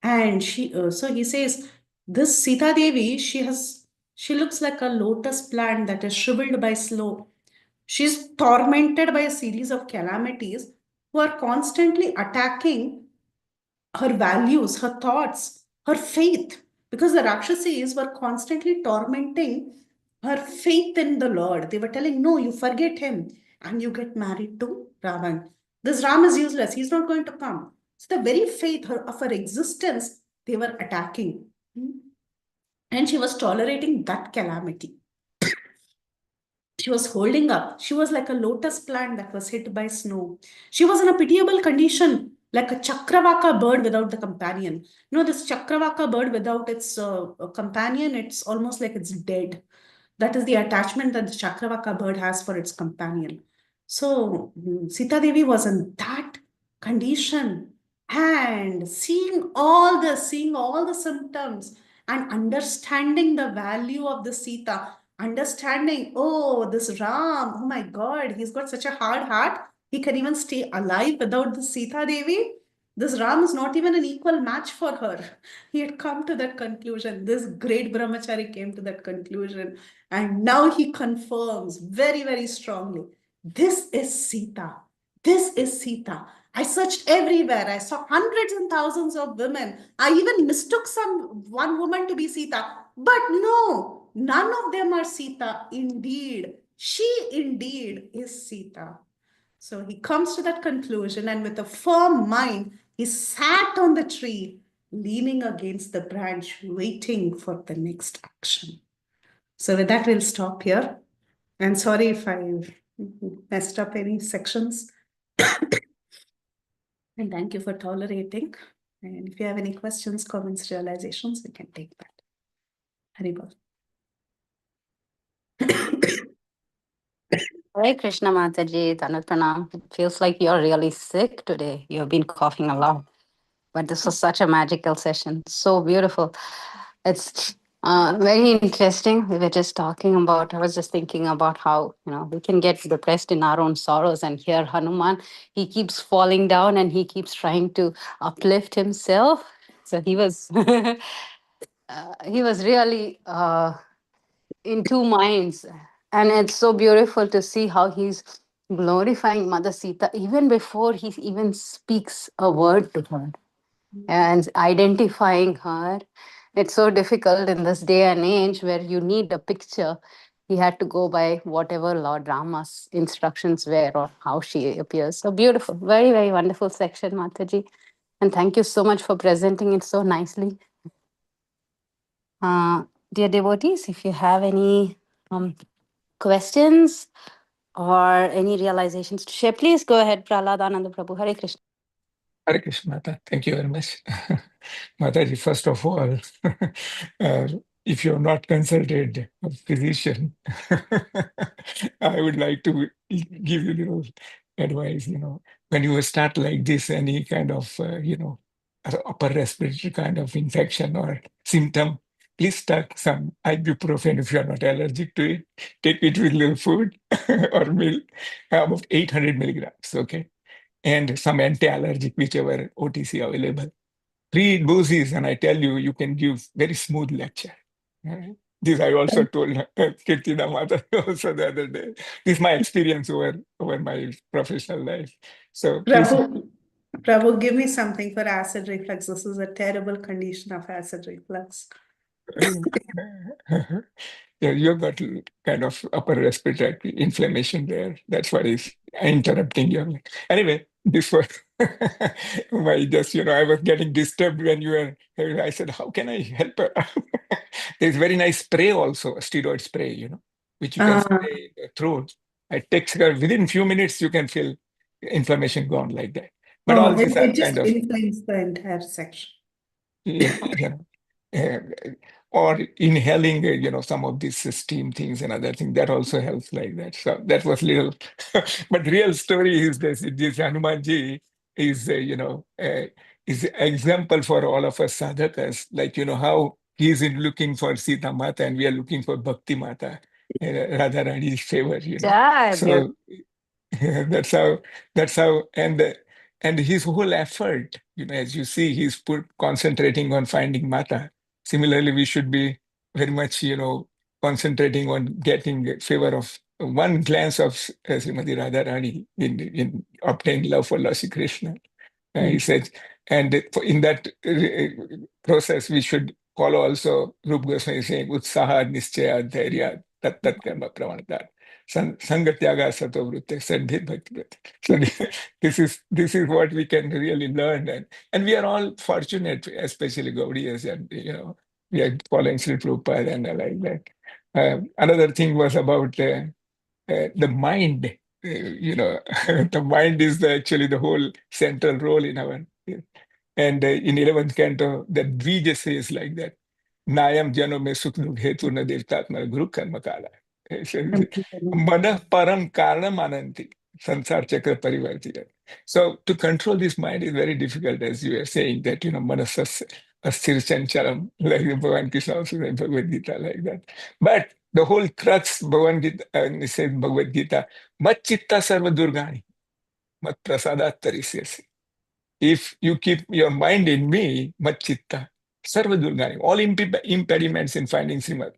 And so he says, this Sita Devi, she looks like a lotus plant that is shriveled by snow. She's tormented by a series of calamities who are constantly attacking her values, her thoughts, her faith, because the Rakshasis were constantly tormenting her faith in the Lord. They were telling, no, you forget him and you get married to Ravan. This Ram is useless. He's not going to come. So the very faith of her existence, they were attacking. And she was tolerating that calamity. She was holding up. She was like a lotus plant that was hit by snow. She was in a pitiable condition, like a chakravaka bird without the companion. This chakravaka bird without its companion, it's almost like it's dead. That is the attachment that the chakravaka bird has for its companion. So Sita Devi was in that condition and seeing all the symptoms and understanding the value of the Sita, understanding, oh, this Ram, oh my God, he's got such a hard heart. He can even stay alive without the Sita Devi. This Ram is not even an equal match for her. He had come to that conclusion. This great brahmachari came to that conclusion. And now he confirms very, very strongly, this is Sita. This is Sita. I searched everywhere. I saw hundreds and thousands of women. I even mistook one woman to be Sita. But no, none of them are Sita. Indeed, she indeed is Sita. So he comes to that conclusion, and with a firm mind, he sat on the tree, leaning against the branch, waiting for the next action. So with that, we'll stop here. And sorry if I messed up any sections. And thank you for tolerating. And if you have any questions, comments, realizations, we can take that. Haribol. Hare Krishna Mataji, Danat Pranam. It feels like you're really sick today. You've been coughing a lot. But this was such a magical session. So beautiful. It's very interesting. We were just talking about, I was just thinking about how, we can get depressed in our own sorrows. And here Hanuman, he keeps falling down and he keeps trying to uplift himself. So he was, he was really in two minds. And it's so beautiful to see how he's glorifying Mother Sita even before he even speaks a word to her and identifying her. It's so difficult in this day and age where you need a picture he had to go by whatever Lord Rama's instructions were or how she appears. So beautiful, very, very wonderful section, Mataji. And thank you so much for presenting it so nicely. Uh, Dear devotees, if you have any questions or any realizations to share, please go ahead, Prahlad Ananda Prabhu. Hare Krishna. Hare Krishna, Mata. Thank you very much. Mataji, first of all, if you have not consulted a physician, I would like to give you little advice. When you start like this, any kind of, upper respiratory kind of infection or symptom, please take some ibuprofen if you are not allergic to it. Take it with little food or milk, about 800 milligrams, okay? And some anti-allergic, whichever OTC available. Three doses, and I tell you, you can give very smooth lecture. This I also told Kirtina Mata also the other day. This is my experience over my professional life. So please. Prabhu, give me something for acid reflux. This is a terrible condition of acid reflux. Yeah, you've got kind of upper respiratory inflammation there. That's what is interrupting you. Anyway, this was my just, I was getting disturbed when you were, I said, how can I help her? There's very nice spray also, a steroid spray, which you can spray in the throat. It takes within few minutes, you can feel inflammation gone like that. But all these are it just kind of, inflames the entire section. uh, or inhaling, some of these steam things and other things, that also helps like that. So that was little, but real story is this Hanumanji is, is example for all of us sadhakas, like, how he's in looking for Sita Mata and we are looking for Bhakti Mata, Radharani's favor, Yeah, So that's how and his whole effort, as you see, he's concentrating on finding Mata. Similarly, we should be very much, concentrating on getting a favor of one glance of Srimati Radharani in obtaining love for Lord Shri Krishna. He says, and in that process, we should follow also Rupa Goswami saying, Utsaha, Nischaya, Dhairya, Tat Tat Karma Pramanata. Sangatyaga Sato Vritte, Sandhi Bhakti Vritte. So this is what we can really learn, and we are all fortunate, especially Gaudiyas, and we are following Sri Prabhupada and like that. Another thing was about the mind. The mind is actually the whole central role in our. And in 11th canto, the Dvija says like that. Nayam jano me sukh dukh hetu na devtatma guru karma kala. Mana param karanam ananti. Sansar chakra parivartita. So to control this mind is very difficult, as you were saying, that, manasas asthir chancharam, like Bhagavan Krishna also said in Bhagavad Gita, like that. But the whole crux, Bhagavan Gita, and says Bhagavad Gita, mat chitta sarva durgani, mat prasadat tarisyasi. If you keep your mind in me, Machitta, Sarva Durgani, all impediments in finding Srimad,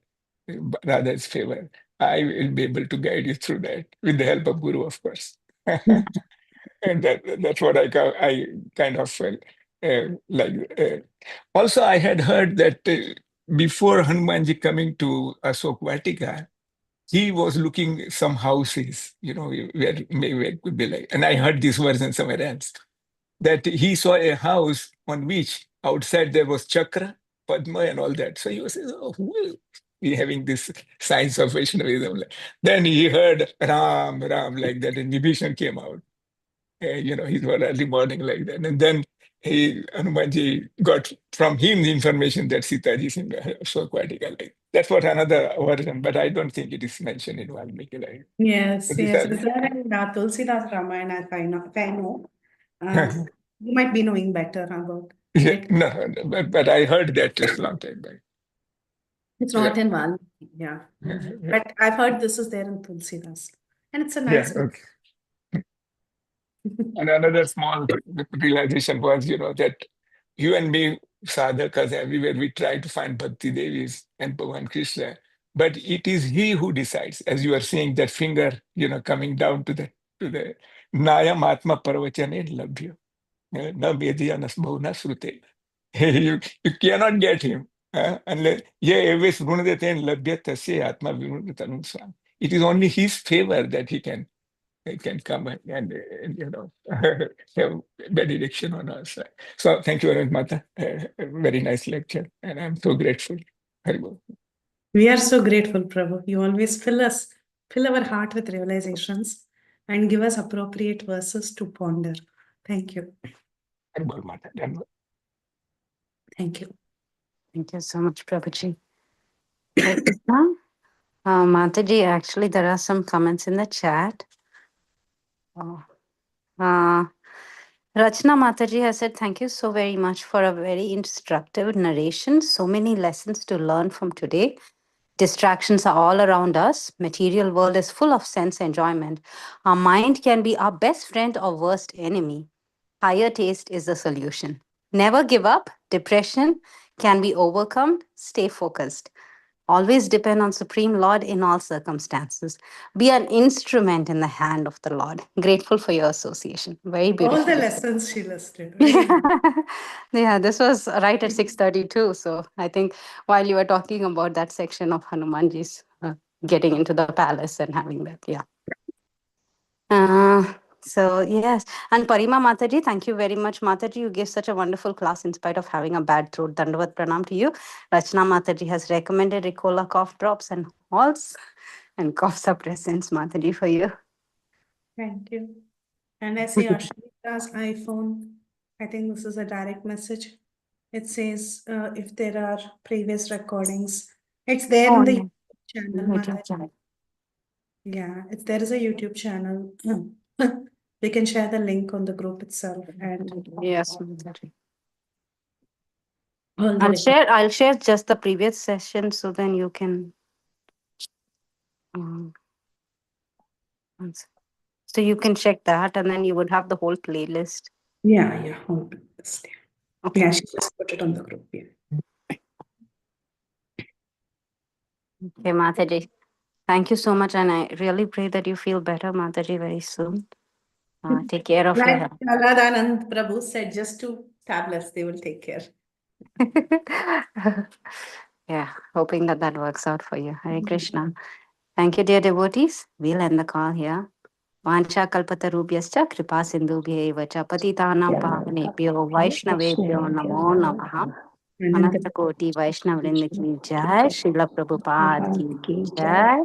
Radha's favor, I will be able to guide you through that with the help of Guru, of course. And that's what I kind of felt like. Also, I had heard that before Hanumanji coming to Asok Vatika, he was looking some houses, where maybe it could be like, and I heard this version somewhere else that he saw a house on which outside there was chakra, Padma, and all that. So he was saying, oh, who will be having this science of Vaishnavism? Then he heard Ram, Ram, like that, and Vibhishan came out. He's one early morning like that. And then Hanumanji got from him the information that Sitaji is in so aquatica. Like that's what another version, but I don't think it is mentioned in Valmiki. Like, Yes, but yes. Is there in Tulsidas Ramayana, if I know. You might be knowing better about yeah, it. no, but I heard that just a long time back. It's Yeah. not in Valmiki, yeah. But I've heard this is there in Tulsidas. And it's a Yeah, nice book. okay. And another small realization was, that you and me, sadhakas, everywhere we try to find Bhakti Devis and Bhagavan Krishna, but it is he who decides. As you are saying, that finger, coming down to the Nayam Atma Parvachane Labhya. Na Vedya Nasbhavna Srute. You cannot get him. Unless it is only his favor that he can come and have benediction on us. So thank you very much, Mata. Very nice lecture, and I'm so grateful. Very well. We are so grateful, Prabhu. You always fill our heart with realizations and give us appropriate verses to ponder. Thank you. Very well, Mata. Thank you. Thank you so much, Prabhuji. Hare Krishna. Mataji, actually, there are some comments in the chat. Oh. Rachna Mataji has said, thank you so very much for a very instructive narration. So many lessons to learn from today. Distractions are all around us. Material world is full of sense enjoyment. Our mind can be our best friend or worst enemy. Higher taste is the solution. Never give up. Depression can be overcome. Stay focused. Always depend on Supreme Lord in all circumstances. Be an instrument in the hand of the Lord. Grateful for your association. Very beautiful. All the lessons she listed. Very good. Yeah, this was right at 6:32. So I think while you were talking about that section of Hanumanji's getting into the palace and having that, yeah. So yes, and Parima Mataji, thank you very much, Mataji. You gave such a wonderful class in spite of having a bad throat. Dandavat pranam to you. Rachna Mataji has recommended Ricola cough drops and halls and cough suppressants, Mataji, for you. Thank you. And I see Ashmita's iPhone. I think this is a direct message. It says if there are previous recordings, it's there in the YouTube channel. Mataji. Yeah, there is a YouTube channel. We can share the link on the group itself and Yes, Mataji. all the I'll share just the previous session so then you can so you can check that and then you would have the whole playlist. yeah, whole playlist. Okay. Yeah, she just put it on the group. Yeah. Okay, Mataji. Thank you so much, and I really pray that you feel better, Mataji, very soon. Take care of your Like health. Prahlad Prabhu said, just 2 tablets, they will take care. Yeah, hoping that works out for you. Hare Krishna. Thank you, dear devotees. We'll end the call here. Vancha kalpatarubhyascha kripa sindhubhya cha patitanam pavanebhyo vaishnavebhyo namo namaha. Ananta Koti Vaishnav Vrinda ki jai. Srila Prabhupada ki jai.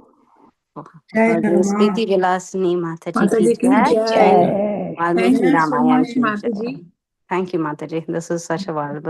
Jai Preethi Vilasini Mataji ki Mataji ki jai. jai. Valmiki Thank you so Ramayana much, ki jai. Mataji. Thank you, Mataji. This is such a valuable